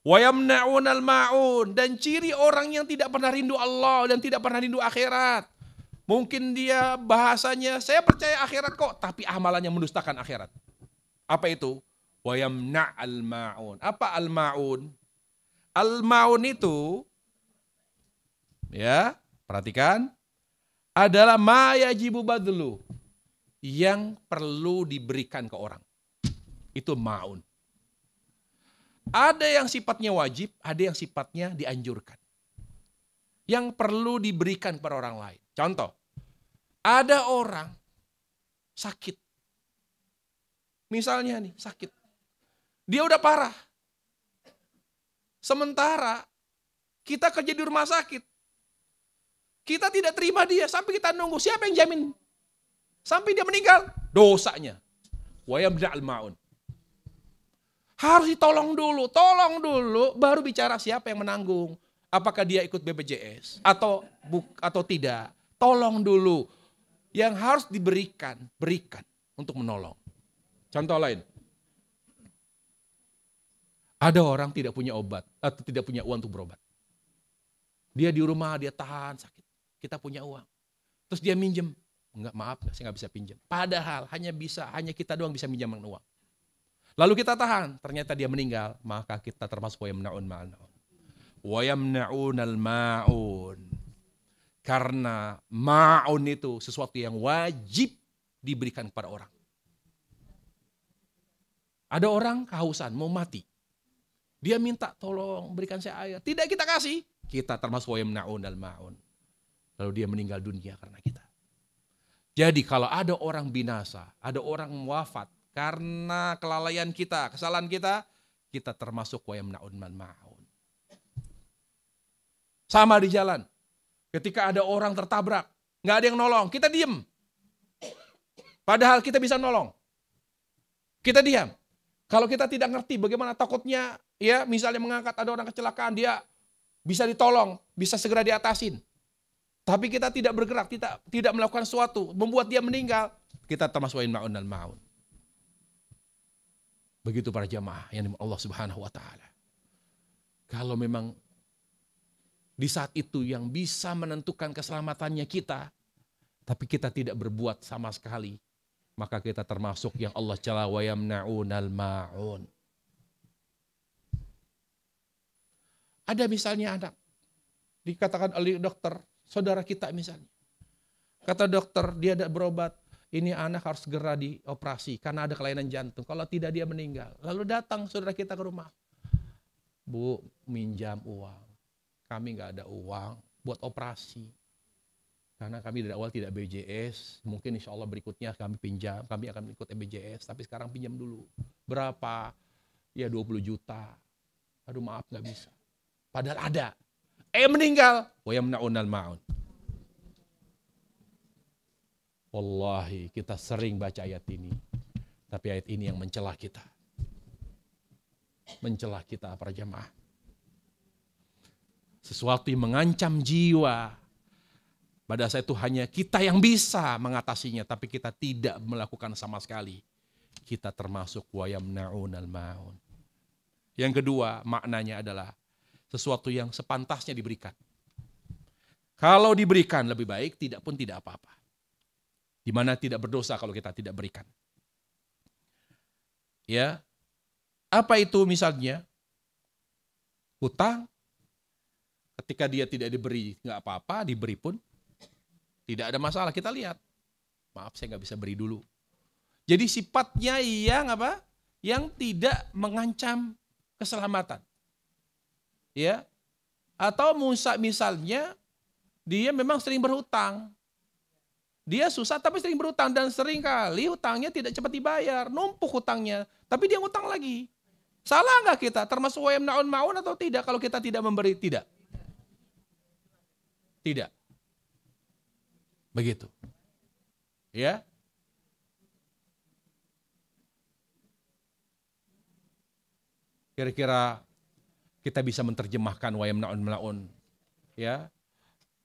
B: Wa yamna'unal ma'un, dan ciri orang yang tidak pernah rindu Allah dan tidak pernah rindu akhirat. Mungkin dia bahasanya, saya percaya akhirat kok, tapi amalannya mendustakan akhirat. Apa itu? Wa yamna'al ma'un. Apa al-ma'un? Al-ma'un itu, ya, perhatikan, adalah ma yajibu badlu, yang perlu diberikan ke orang. Itu ma'un. Ada yang sifatnya wajib, ada yang sifatnya dianjurkan. Yang perlu diberikan kepada orang lain. Contoh, ada orang sakit. Misalnya nih, sakit. Dia udah parah. Sementara kita kerja di rumah sakit. Kita tidak terima dia sampai kita nunggu. Siapa yang jamin? Sampai dia meninggal. Dosanya. Wa yamna'ul ma'un. Harus ditolong dulu. Tolong dulu baru bicara siapa yang menanggung. Apakah dia ikut BPJS atau tidak. Tolong dulu. Yang harus berikan untuk menolong. Contoh lain. Ada orang tidak punya obat atau tidak punya uang untuk berobat. Dia di rumah, dia tahan sakit. Kita punya uang. Terus dia minjem. Enggak, maaf, saya nggak bisa pinjam. Padahal hanya kita doang bisa minjam uang. Lalu kita tahan, ternyata dia meninggal, maka kita termasuk wa yamna'un ma'un. Wa yamna'unal ma'un. Karena ma'un itu sesuatu yang wajib diberikan kepada orang. Ada orang kehausan, mau mati. Dia minta, tolong berikan saya air. Tidak kita kasih. Kita termasuk wa yamna'unal ma'un. Lalu dia meninggal dunia karena kita. Jadi kalau ada orang binasa, ada orang wafat karena kelalaian kita, kesalahan kita, kita termasuk wa yamna'unal ma'un. Sama di jalan. Ketika ada orang tertabrak, nggak ada yang nolong, kita diem. Padahal kita bisa nolong. Kita diam. Kalau kita tidak ngerti bagaimana takutnya, ya misalnya mengangkat ada orang kecelakaan, dia bisa ditolong, bisa segera diatasin. Tapi kita tidak bergerak, tidak melakukan sesuatu, membuat dia meninggal, kita termasuk wa yamna'unal ma'un. Begitu para jamaah yang dimiliki Allah Subhanahu wa taala. Kalau memang di saat itu yang bisa menentukan keselamatannya kita, tapi kita tidak berbuat sama sekali, maka kita termasuk yang Allah cela wa yamna'unal ma'un. Ada misalnya anak, dikatakan oleh dokter, saudara kita misalnya. Kata dokter, dia tidak berobat, ini anak harus segera dioperasi karena ada kelainan jantung. Kalau tidak dia meninggal. Lalu datang saudara kita ke rumah. Bu, minjam uang. Kami nggak ada uang buat operasi. Karena kami dari awal tidak BPJS. Mungkin insya Allah berikutnya kami pinjam. Kami akan ikut BPJS. Tapi sekarang pinjam dulu. Berapa? Ya 20 juta. Aduh maaf nggak bisa. Padahal ada. Meninggal. Wa yamna'unal ma'un. Wallahi kita sering baca ayat ini. Tapi ayat ini yang mencela kita. Mencela kita para jamaah. Sesuatu yang mengancam jiwa. Pada saat itu hanya kita yang bisa mengatasinya. Tapi kita tidak melakukan sama sekali. Kita termasuk wa yamna'unal ma'un. Yang kedua maknanya adalah sesuatu yang sepantasnya diberikan. Kalau diberikan lebih baik, tidak pun tidak apa-apa. Di mana tidak berdosa kalau kita tidak berikan. Ya. Apa itu misalnya? Hutang. Ketika dia tidak diberi, nggak apa-apa, diberi pun tidak ada masalah. Kita lihat, maaf saya nggak bisa beri dulu. Jadi sifatnya yang apa? Yang tidak mengancam keselamatan, ya. Atau misalnya dia memang sering berhutang, dia susah tapi sering berhutang dan sering kali hutangnya tidak cepat dibayar, numpuk hutangnya, tapi dia ngutang lagi. Salah nggak kita? Termasuk wa yamna'un ma'un atau tidak? Kalau kita tidak memberi, tidak. Tidak. Begitu. Ya. Kira-kira kita bisa menerjemahkan wa yamna'un ma'un ya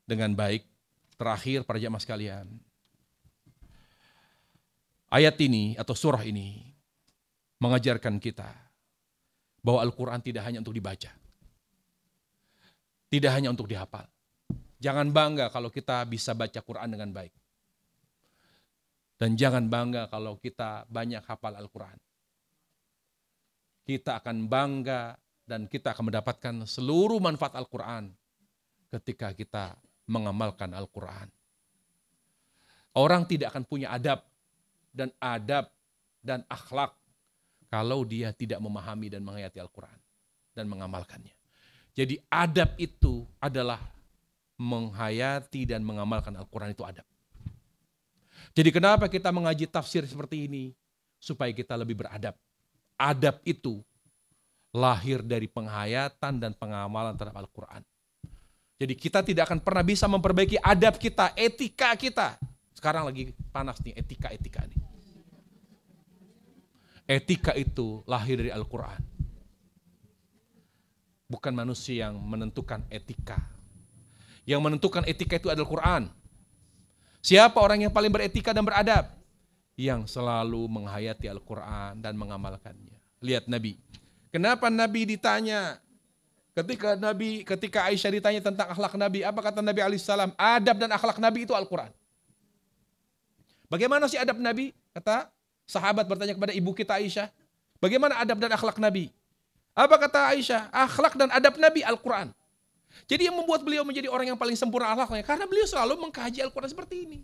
B: dengan baik. Terakhir para jamaah sekalian. Ayat ini atau surah ini mengajarkan kita bahwa Al-Quran tidak hanya untuk dibaca. Tidak hanya untuk dihafal. Jangan bangga kalau kita bisa baca Quran dengan baik. Dan jangan bangga kalau kita banyak hafal Al-Quran. Kita akan bangga dan kita akan mendapatkan seluruh manfaat Al-Quran ketika kita mengamalkan Al-Quran. Orang tidak akan punya adab dan akhlak kalau dia tidak memahami dan menghayati Al-Quran dan mengamalkannya. Jadi adab itu adalah menghayati dan mengamalkan Al-Quran, itu adab. Jadi kenapa kita mengaji tafsir seperti ini? Supaya kita lebih beradab. Adab itu lahir dari penghayatan dan pengamalan terhadap Al-Quran. Jadi kita tidak akan pernah bisa memperbaiki adab kita, etika kita. Sekarang lagi panas nih etika-etika nih. Etika itu lahir dari Al-Quran. Bukan manusia yang menentukan etika. Yang menentukan etika itu adalah Al-Quran. Siapa orang yang paling beretika dan beradab? Yang selalu menghayati Al-Quran dan mengamalkannya. Lihat Nabi. Kenapa Nabi ditanya? Ketika Aisyah ditanya tentang akhlak Nabi, apa kata Nabi alaihissalam? Adab dan akhlak Nabi itu Al-Quran. Bagaimana sih adab Nabi? Kata sahabat bertanya kepada ibu kita Aisyah. Bagaimana adab dan akhlak Nabi? Apa kata Aisyah? Akhlak dan adab Nabi Al-Quran. Jadi yang membuat beliau menjadi orang yang paling sempurna akhlaknya, karena beliau selalu mengkaji Al-Quran seperti ini.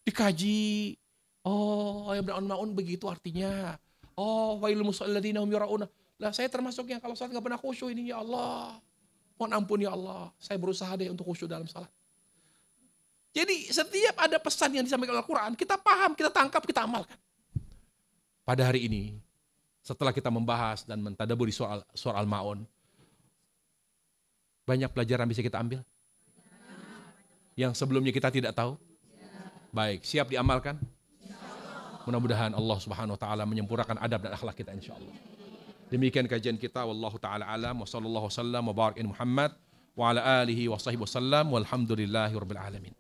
B: Dikaji, oh ya ma'un begitu artinya. Oh wailul musalladzina hum yura'una. Lah saya termasuk yang kalau salat gak pernah khusyuk ini, ya Allah. Mohon ampun ya Allah, saya berusaha deh untuk khusyuk dalam salat. Jadi setiap ada pesan yang disampaikan Al-Quran, kita paham, kita tangkap, kita amalkan. Pada hari ini, setelah kita membahas dan mentadaburi soal Al-Ma'un, banyak pelajaran bisa kita ambil? Yang sebelumnya kita tidak tahu? Baik, siap diamalkan? Mudah-mudahan Allah Subhanahu wa taala menyempurnakan adab dan akhlak kita insyaallah. Demikian kajian kita, wallahu taala alam, wa sallallahu wasallam wa barik Muhammad wa ala alihi wa sahbihi wasallam walhamdulillahirabbil alamin.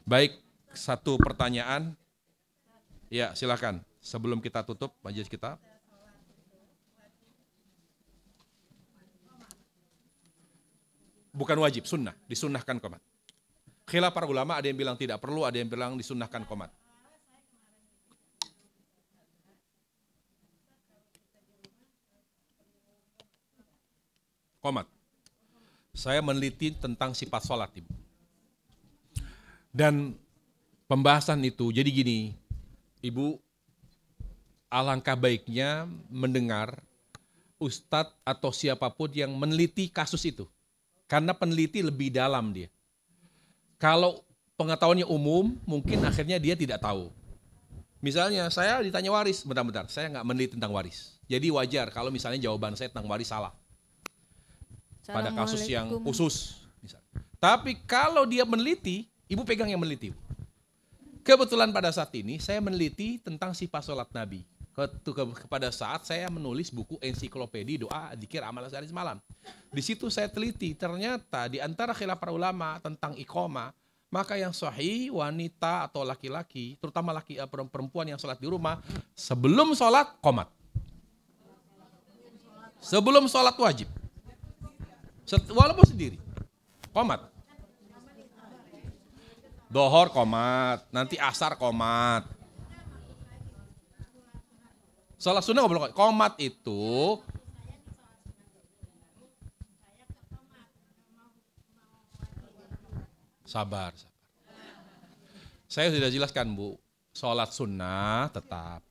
B: Baik, satu pertanyaan. Ya, silakan. Sebelum kita tutup majelis kita. Bukan wajib, sunnah, disunnahkan qomat. Khilaf para ulama, ada yang bilang tidak perlu, ada yang bilang disunnahkan qomat. Qomat. Saya meneliti tentang sifat sholat, Ibu. Dan pembahasan itu, jadi gini, Ibu, alangkah baiknya mendengar ustadz atau siapapun yang meneliti kasus itu. Karena peneliti lebih dalam dia. Kalau pengetahuannya umum, mungkin akhirnya dia tidak tahu. Misalnya saya ditanya waris, bentar-bentar, saya nggak meneliti tentang waris. Jadi wajar kalau misalnya jawaban saya tentang waris salah. Pada kasus yang khusus. Tapi kalau dia meneliti, Ibu pegang yang meneliti. Kebetulan pada saat ini saya meneliti tentang sifat sholat Nabi. Pada saat saya menulis buku ensiklopedi doa, dzikir, amal sehari semalam. Di situ saya teliti, ternyata di antara khilaf para ulama tentang iqamah, maka yang sahih wanita atau laki-laki, terutama perempuan yang sholat di rumah, sebelum sholat qomat. Sebelum sholat wajib. Walaupun sendiri. Qomat. Dohor qomat, nanti asar qomat. Sholat sunnah nggak boleh qomat itu. Sabar. Saya sudah jelaskan, Bu. Sholat sunnah tetap.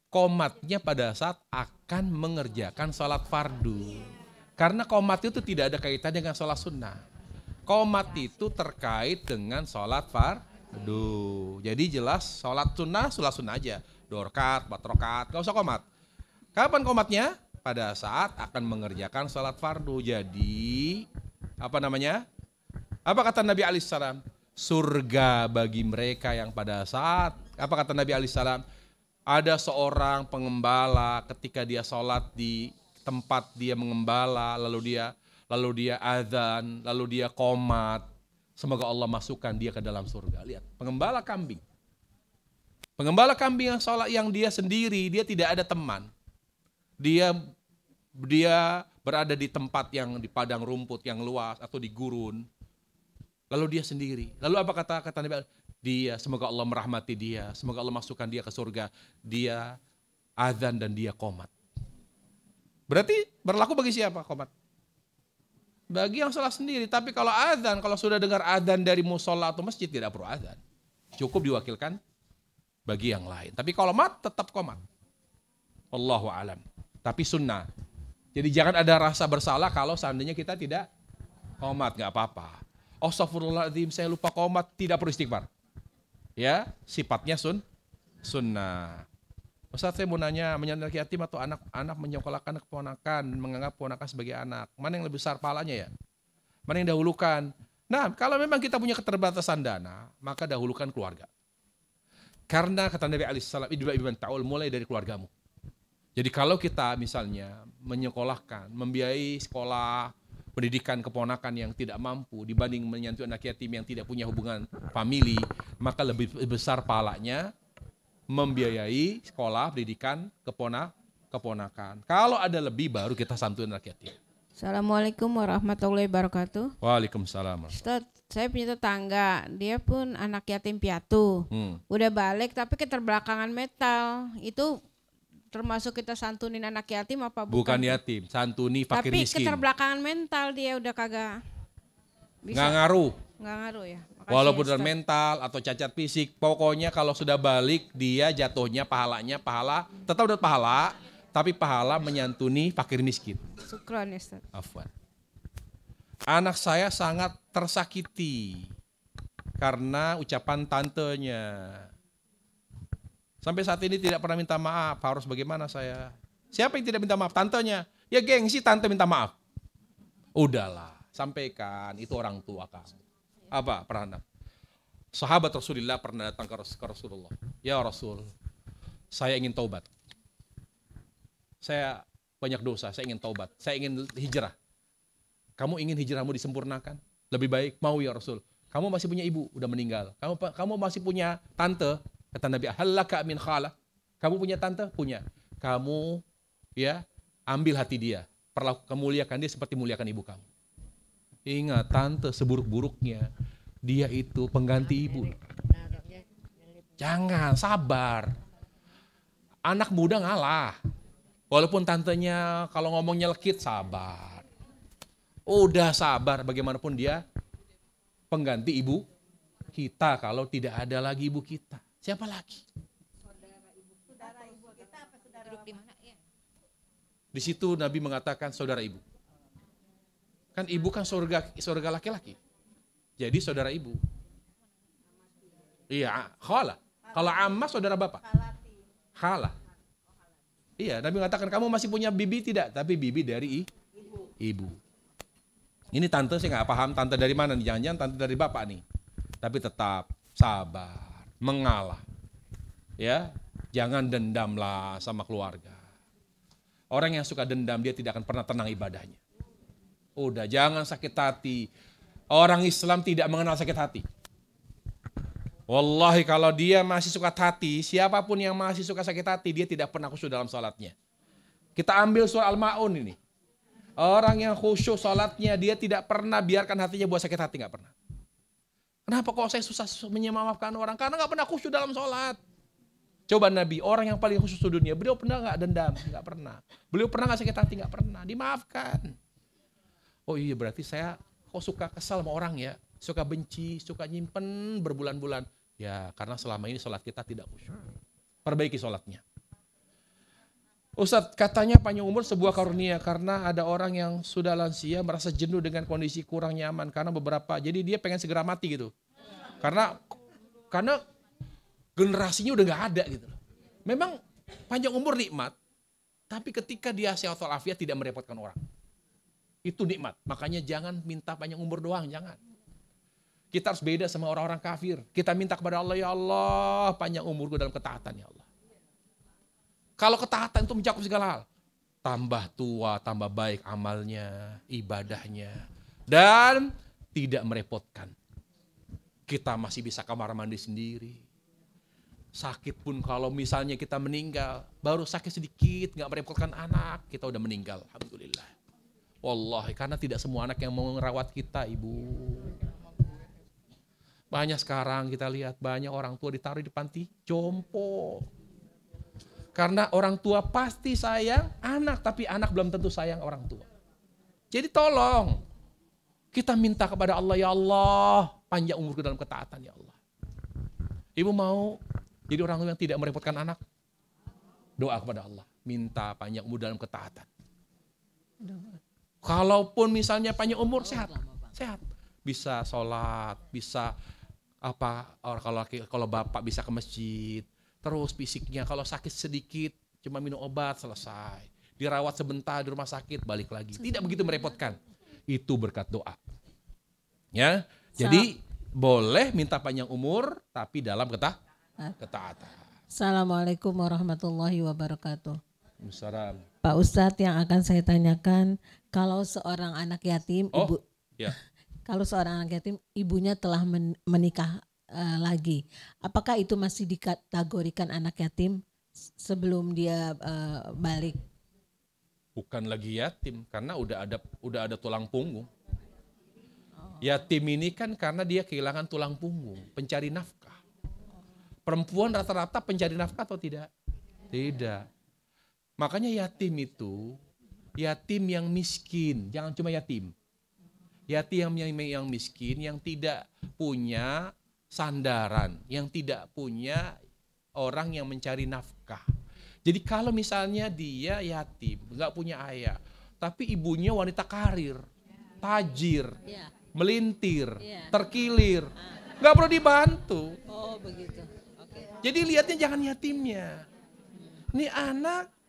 B: Qomatnya pada saat akan mengerjakan sholat fardu. Karena qomat itu tidak ada kaitannya dengan sholat sunnah. Qomat itu terkait dengan sholat fardu. Jadi jelas sholat sunnah aja. 2 rakaat, 4 rakaat, gak usah qomat. Kapan qomatnya? Pada saat akan mengerjakan sholat fardu. Jadi, apa kata Nabi alaihissalam? Surga bagi mereka yang pada saat, apa kata Nabi alaihissalam? Ada seorang pengembala ketika dia sholat di tempat dia mengembala, lalu dia azan, lalu dia qomat. Semoga Allah masukkan dia ke dalam surga. Lihat, pengembala kambing. Pengembala kambing yang sholat yang dia sendiri, dia tidak ada teman. Dia berada di tempat yang di padang rumput yang luas atau di gurun. Lalu dia sendiri. Lalu apa kata Nabi? Dia, semoga Allah merahmati dia, semoga Allah masukkan dia ke surga. Dia azan dan dia qomat. Berarti berlaku bagi siapa qomat? Bagi yang sholat sendiri. Tapi kalau azan, kalau sudah dengar azan dari musola atau masjid, tidak perlu azan. Cukup diwakilkan bagi yang lain. Tapi kalau tetap qomat. Wallahu a'lam. Tapi sunnah. Jadi jangan ada rasa bersalah kalau seandainya kita tidak qomat, nggak apa-apa. Astagfirullahaladzim, saya lupa qomat, tidak perlu istighfar. Ya, sifatnya sunnah. Ustaz, saya mau nanya, menyantuni anak yatim atau anak menyekolahkan keponakan, menganggap keponakan sebagai anak, mana yang lebih besar pahalanya ya? Mana yang dahulukan? Nah, kalau memang kita punya keterbatasan dana, maka dahulukan keluarga. Karena kata Nabi alaihissalam, idfa biman ta'ul, mulai dari keluargamu. Jadi kalau kita misalnya menyekolahkan, membiayai sekolah, pendidikan keponakan yang tidak mampu dibanding menyantuni anak yatim yang tidak punya hubungan famili, maka lebih besar pahalanya membiayai sekolah, pendidikan keponakan. Kalau ada lebih baru kita santuni anak yatim.
C: Assalamualaikum warahmatullahi wabarakatuh.
B: Waalaikumsalam.
C: Ustaz, saya punya tetangga, dia pun anak yatim piatu. Udah balik tapi keterbelakangan mental. Itu termasuk kita santunin anak yatim apa bukan?
B: Bukan yatim, santuni fakir
C: tapi
B: miskin.
C: Tapi keterbelakangan mental dia udah kagak bisa.
B: Nggak ngaruh.
C: Nggak ngaruh ya. Makasih
B: Walaupun
C: ya,
B: mental atau cacat fisik, pokoknya kalau sudah balik dia jatuhnya pahala tetap dapat pahala, tapi pahala menyantuni fakir miskin.
C: Syukran ya Ustaz.
B: Afwan. Anak saya sangat tersakiti karena ucapan tantenya. Sampai saat ini tidak pernah minta maaf. Harus bagaimana saya? Siapa yang tidak minta maaf? Tantenya. Ya gengsi tante minta maaf. Udahlah, sampaikan itu orang tua kamu. Apa pernah? Sahabat Rasulullah pernah datang ke Rasulullah. Ya Rasul, saya ingin taubat. Saya banyak dosa, saya ingin taubat. Saya ingin hijrah. Kamu ingin hijrahmu disempurnakan? Lebih baik mau ya Rasul. Kamu masih punya ibu, udah meninggal. Kamu masih punya tante. Kata Nabi, halaka min khala. Kamu punya tante? Punya. Kamu ya ambil hati dia. Muliakan dia seperti muliakan ibu kamu. Ingat, tante seburuk-buruknya dia itu pengganti ibu. Jangan, sabar. Anak muda ngalah. Walaupun tantenya kalau ngomong nyelkit, sabar. Udah sabar, bagaimanapun dia pengganti ibu kita kalau tidak ada lagi ibu kita. Siapa lagi?
D: Saudara ibu kita apa saudara? Duduk di mana ya?
B: Di situ Nabi mengatakan saudara ibu. Kan ibu kan surga laki-laki. Jadi saudara ibu. Iya, khala. Kalau amma saudara bapak. Khala. Iya, Nabi mengatakan kamu masih punya bibi tidak? Tapi bibi dari ibu. Ini tante saya nggak paham tante dari mana nih. Jangan-jangan tante dari bapak nih. Tapi tetap sabar, mengalah. Ya, jangan dendamlah sama keluarga. Orang yang suka dendam dia tidak akan pernah tenang ibadahnya. Udah, jangan sakit hati. Orang Islam tidak mengenal sakit hati. Wallahi kalau dia masih suka hati, siapapun yang masih suka sakit hati, dia tidak pernah khusyuk dalam salatnya. Kita ambil surah Al-Ma'un ini. Orang yang khusyuk salatnya, dia tidak pernah biarkan hatinya buat sakit hati, nggak pernah. Kenapa kok saya susah menyemaafkan orang? Karena nggak pernah khusyuk dalam salat. Coba Nabi, orang yang paling khusyuk di dunia, beliau pernah nggak dendam? Nggak pernah. Beliau pernah nggak sakit hati? Nggak pernah. Dimaafkan. Oh iya, berarti saya kok suka kesal sama orang ya, suka benci, suka nyimpen berbulan-bulan. Ya karena selama ini sholat kita tidak khusyuk. Perbaiki sholatnya. Ustadz, katanya panjang umur sebuah karunia karena ada orang yang sudah lansia merasa jenuh dengan kondisi kurang nyaman karena beberapa, jadi dia pengen segera mati gitu. Karena generasinya udah gak ada gitu. Memang panjang umur nikmat, tapi ketika dia sehat walafiat tidak merepotkan orang. Itu nikmat. Makanya jangan minta panjang umur doang, jangan. Kita harus beda sama orang-orang kafir. Kita minta kepada Allah, ya Allah, panjang umurku dalam ketaatan, ya Allah. Kalau ketaatan itu mencakup segala hal. Tambah tua, tambah baik amalnya, ibadahnya. Dan tidak merepotkan. Kita masih bisa kamar mandi sendiri. Sakit pun kalau misalnya kita meninggal, baru sakit sedikit, gak merepotkan anak, kita udah meninggal. Alhamdulillah. Wallahi, karena tidak semua anak yang mau merawat kita, ibu. Banyak sekarang kita lihat, banyak orang tua ditaruh di panti jompo. Karena orang tua pasti sayang anak, tapi anak belum tentu sayang orang tua. Jadi tolong, kita minta kepada Allah, ya Allah, panjang umurku dalam ketaatan, ya Allah. Ibu mau jadi orang tua yang tidak merepotkan anak? Doa kepada Allah, minta panjang umur dalam ketaatan. Kalaupun misalnya panjang umur, sehat. Bisa sholat, bisa apa, kalau bapak bisa ke masjid, terus fisiknya. Kalau sakit sedikit cuma minum obat selesai. Dirawat sebentar di rumah sakit balik lagi. Tidak begitu merepotkan. Itu berkat doa. Ya. Jadi boleh minta panjang umur tapi dalam ketaatan.
E: Assalamualaikum warahmatullahi wabarakatuh.
B: Waalaikumsalam.
E: Pak Ustadz, yang akan saya tanyakan, kalau seorang anak yatim,
B: Ya.
E: kalau seorang anak yatim ibunya telah menikah lagi, apakah itu masih dikategorikan anak yatim sebelum dia balik?
B: Bukan lagi yatim karena udah ada tulang punggung. Yatim ini kan karena dia kehilangan tulang punggung, pencari nafkah. Perempuan rata-rata pencari nafkah atau tidak? Tidak. Makanya yatim itu yatim yang miskin, jangan cuma yatim. Yatim yang miskin, yang tidak punya sandaran, yang tidak punya orang yang mencari nafkah. Jadi kalau misalnya dia yatim, nggak punya ayah, tapi ibunya wanita karir, tajir, melintir, terkilir, nggak perlu dibantu.
E: Oh begitu. Okay.
B: Jadi lihatnya jangan yatimnya. Ini anak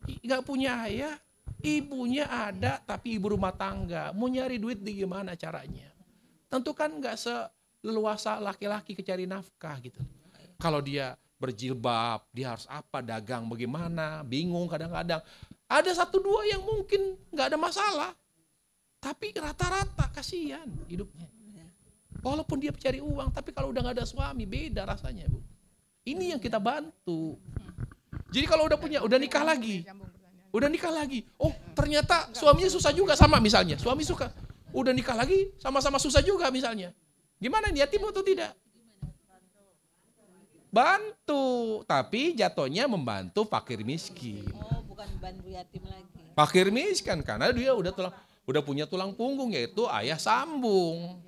B: nggak punya ayah, ibunya ada tapi ibu rumah tangga, mau nyari duit di gimana caranya? Tentu kan nggak seleluasa laki-laki cari nafkah gitu. Kalau dia berjilbab, dia harus apa, dagang bagaimana, bingung kadang-kadang. Ada 1-2 yang mungkin nggak ada masalah, tapi rata-rata kasihan hidupnya. Walaupun dia cari uang, tapi kalau udah nggak ada suami beda rasanya, Bu. Ini yang kita bantu. Jadi kalau udah nikah lagi, oh ternyata suaminya susah juga sama misalnya, suami suka, udah nikah lagi sama-sama susah juga misalnya. Gimana, yatim atau tidak? Bantu, tapi jatuhnya membantu fakir miskin.
E: Oh bukan bantu yatim lagi.
B: Fakir miskin karena dia udah punya tulang punggung, yaitu ayah sambung.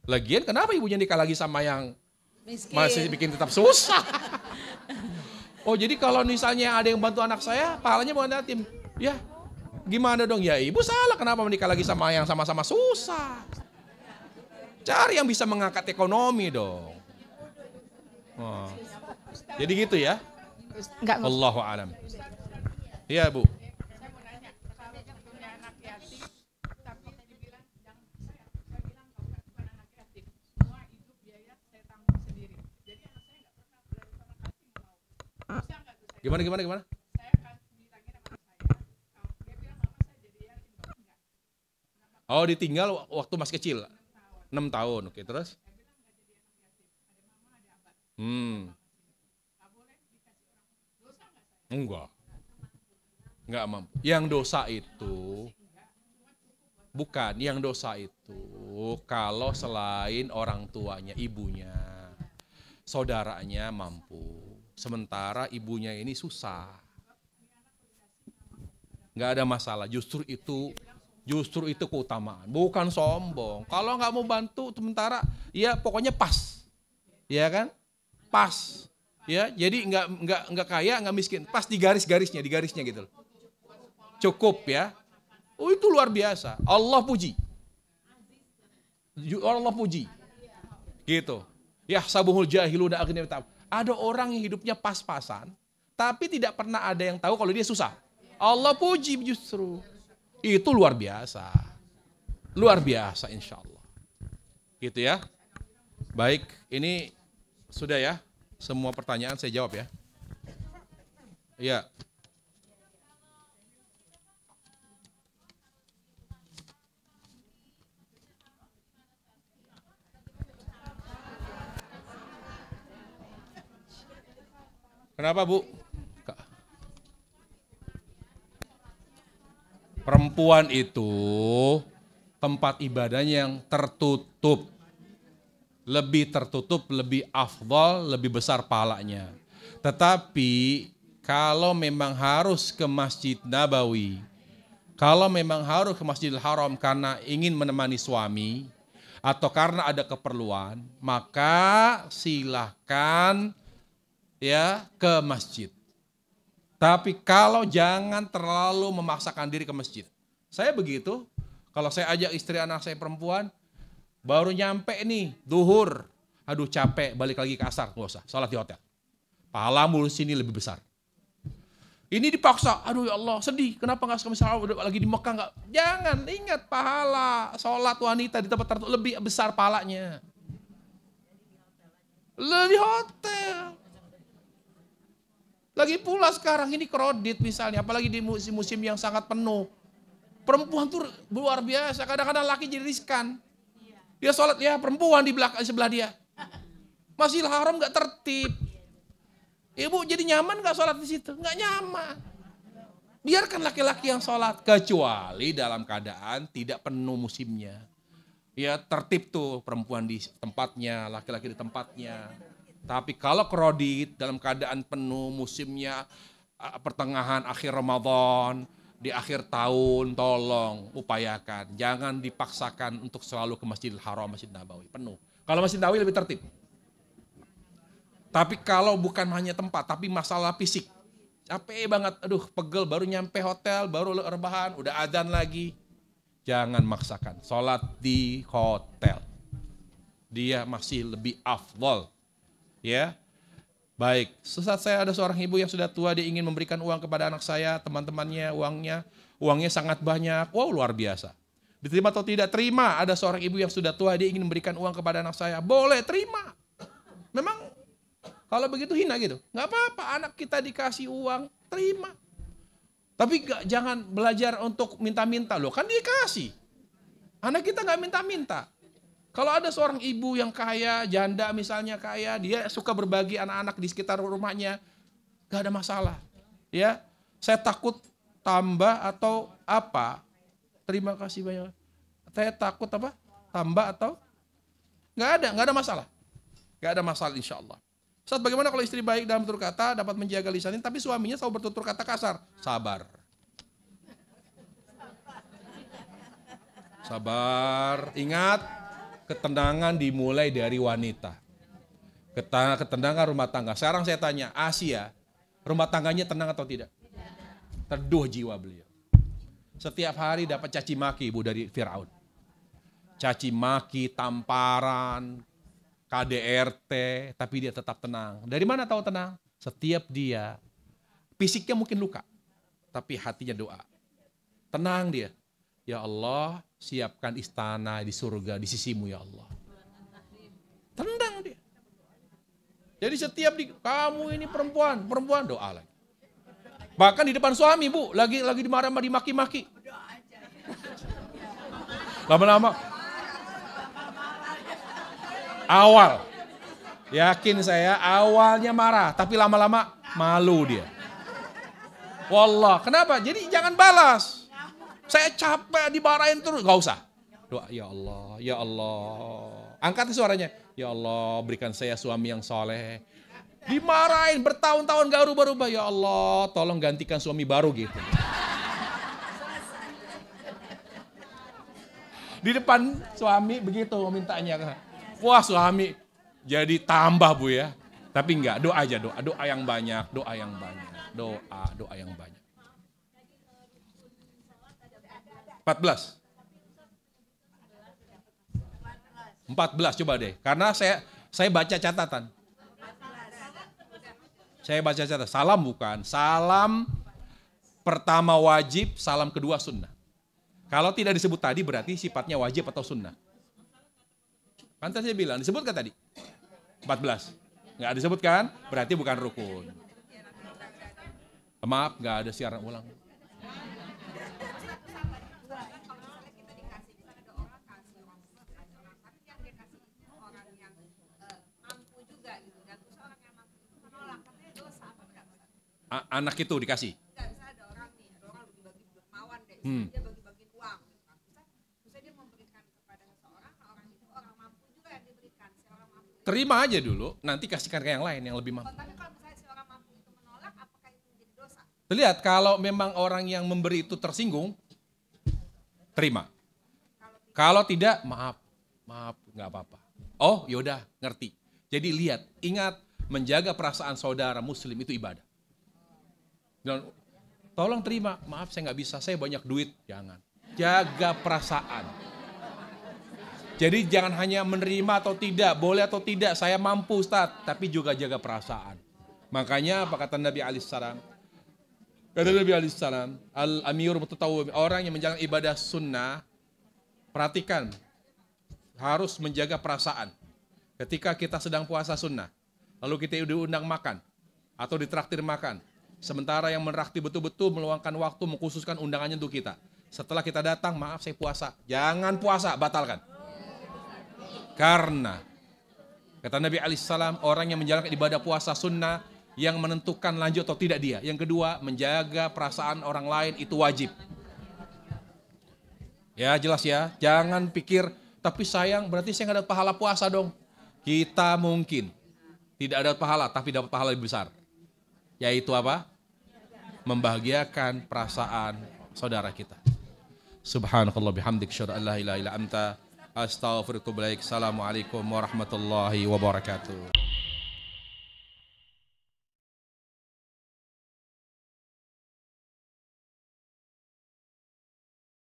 B: Lagian kenapa ibunya nikah lagi sama yang
E: Miskin.
B: masih bikin tetap susah? Oh jadi kalau misalnya ada yang bantu anak saya, pahalanya bukan yatim. Ya gimana dong, ya ibu salah kenapa menikah lagi sama yang sama-sama susah. Cari yang bisa mengangkat ekonomi dong. Oh. Jadi gitu ya. Allahu a'lam. Iya Bu. Gimana? Oh ditinggal waktu masih kecil, 6 tahun, oke terus? Enggak mampu. Yang dosa itu kalau selain orang tuanya, ibunya, saudaranya mampu. Sementara ibunya ini susah. Nggak ada masalah, justru itu keutamaan, bukan sombong. Kalau nggak mau bantu sementara, ya pokoknya pas, ya kan? Pas, ya. Jadi nggak kaya, nggak miskin, pas di garisnya gitu. Cukup ya. Oh itu luar biasa. Allah puji. Gitu. Ya sabuhul jahiluna aghniyah. Ada orang yang hidupnya pas-pasan, tapi tidak pernah ada yang tahu kalau dia susah. Allah puji justru. Itu luar biasa. Luar biasa insya Allah. Gitu ya. Baik, ini sudah ya. Semua pertanyaan saya jawab ya. Iya. Kenapa Bu? Perempuan itu tempat ibadahnya yang tertutup. Lebih tertutup, lebih afdal, lebih besar pahalanya. Tetapi kalau memang harus ke Masjid Nabawi, kalau memang harus ke Masjidil Haram karena ingin menemani suami, atau karena ada keperluan, maka silahkan ya ke masjid. Tapi kalau jangan terlalu memaksakan diri ke masjid. Saya begitu, kalau saya ajak istri anak saya perempuan, baru nyampe nih, duhur, aduh capek, balik lagi ke asar, nggak usah, sholat di hotel. Pahalamu di sini lebih besar. Ini dipaksa, aduh ya Allah sedih, kenapa nggak misalnya lagi di Mekah nggak? Jangan, ingat pahala sholat wanita di tempat tertentu lebih besar pahalanya. Lebih hotel. Lagi pula sekarang ini kredit misalnya, apalagi di musim yang sangat penuh. Perempuan tuh luar biasa, kadang-kadang laki jadi riskan. Dia sholat, ya perempuan di belakang sebelah dia. Masjidil Haram nggak tertib. Ibu jadi nyaman gak sholat di situ? Nggak nyaman. Biarkan laki-laki yang sholat. Kecuali dalam keadaan tidak penuh musimnya. Ya tertib tuh perempuan di tempatnya, laki-laki di tempatnya. Tapi kalau kredit dalam keadaan penuh musimnya, pertengahan akhir Ramadan, di akhir tahun, tolong upayakan. Jangan dipaksakan untuk selalu ke Masjidil Haram, Masjid Nabawi. Penuh. Kalau Masjid Nabawi lebih tertib. Tapi kalau bukan hanya tempat, tapi masalah fisik. Capek banget, aduh pegel, baru nyampe hotel, baru rebahan, udah adzan lagi. Jangan maksakan, sholat di hotel. Dia masih lebih afdol. Ya, baik. Sesaat saya ada seorang ibu yang sudah tua, dia ingin memberikan uang kepada anak saya, teman-temannya, uangnya sangat banyak. Wow, luar biasa. Diterima atau tidak? Terima. Ada seorang ibu yang sudah tua, dia ingin memberikan uang kepada anak saya. Boleh, terima. Memang kalau begitu hina gitu. Nggak apa-apa, anak kita dikasih uang, terima. Tapi jangan belajar untuk minta-minta loh, kan dikasih. Anak kita nggak minta-minta. Kalau ada seorang ibu yang kaya, janda misalnya kaya, dia suka berbagi anak-anak di sekitar rumahnya, nggak ada masalah. Ya, saya takut tambah atau apa? Terima kasih banyak. Saya takut apa? Tambah atau? Nggak ada masalah. Nggak ada masalah insya Allah. Ustaz, bagaimana kalau istri baik dalam tutur kata, dapat menjaga lisannya, tapi suaminya selalu bertutur kata kasar? Sabar. Sabar. Ingat, ketenangan dimulai dari wanita. Ketenangan rumah tangga. Sekarang saya tanya, Asia, rumah tangganya tenang atau tidak? Teduh jiwa beliau. Setiap hari dapat caci maki ibu dari Firaun. Caci maki, tamparan, KDRT, tapi dia tetap tenang. Dari mana tahu tenang? Setiap dia, fisiknya mungkin luka, tapi hatinya doa. Tenang dia. Ya Allah, siapkan istana di surga di sisimu ya Allah. Tenang dia. Jadi setiap kamu ini perempuan doa lagi. Bahkan di depan suami bu, lagi dimarah, dimaki-maki. Lama-lama. Awal, yakin saya awalnya marah, tapi lama-lama malu dia. Wallah, kenapa? Jadi jangan balas. Saya capek dimarahin terus, gak usah. Doa, ya Allah. Angkat suaranya, ya Allah berikan saya suami yang soleh. Dimarahin bertahun-tahun gak rubah-rubah, ya Allah tolong gantikan suami baru gitu. Di depan suami begitu mintanya. Wah suami jadi tambah bu ya. Tapi enggak, doa aja, doa yang banyak, doa yang banyak. 14 coba deh, karena saya baca catatan. Salam bukan, salam pertama wajib, salam kedua sunnah. Kalau tidak disebut tadi berarti sifatnya wajib atau sunnah. Kan tadi saya bilang, disebutkan tadi? 14. Nggak disebutkan, berarti bukan rukun. Maaf, nggak ada siaran ulang. Anak itu dikasih? Terima aja dulu, nanti kasihkan ke yang lain yang lebih mampu.
D: Tapi kalau misalnya si orang mampu itu menolak, apakah itu menjadi dosa?
B: Lihat, kalau memang orang yang memberi itu tersinggung, terima. Kalau tidak, maaf, nggak apa-apa. Oh, yaudah, ngerti. Jadi lihat, ingat, menjaga perasaan saudara muslim itu ibadah. Dan, tolong terima, maaf saya nggak bisa, saya banyak duit. Jangan, jaga perasaan. Jadi jangan hanya menerima atau tidak, boleh atau tidak, saya mampu Ustaz, tapi juga jaga perasaan. Makanya apa kata Nabi alaihissalam? Kata Nabi alaihissalam, al-amir mutatawwi, orang yang menjalankan ibadah sunnah, perhatikan, harus menjaga perasaan. Ketika kita sedang puasa sunnah, lalu kita diundang makan atau ditraktir makan, sementara yang menraktir betul-betul meluangkan waktu mengkhususkan undangannya untuk kita. Setelah kita datang, maaf saya puasa. Jangan puasa, batalkan. Karena kata Nabi alaihissalam, orang yang menjalankan ibadah puasa sunnah yang menentukan lanjut atau tidak dia. Yang kedua, menjaga perasaan orang lain itu wajib. Ya jelas ya, jangan pikir, tapi sayang berarti saya nggak dapat pahala puasa dong. Kita mungkin tidak ada pahala, tapi dapat pahala lebih besar. Yaitu apa? Membahagiakan perasaan saudara kita. Subhanakallah bihamdik, syada an la ilaha illa anta, astaghfiruka wa atubu ilaik. Assalamualaikum warahmatullahi wabarakatuh.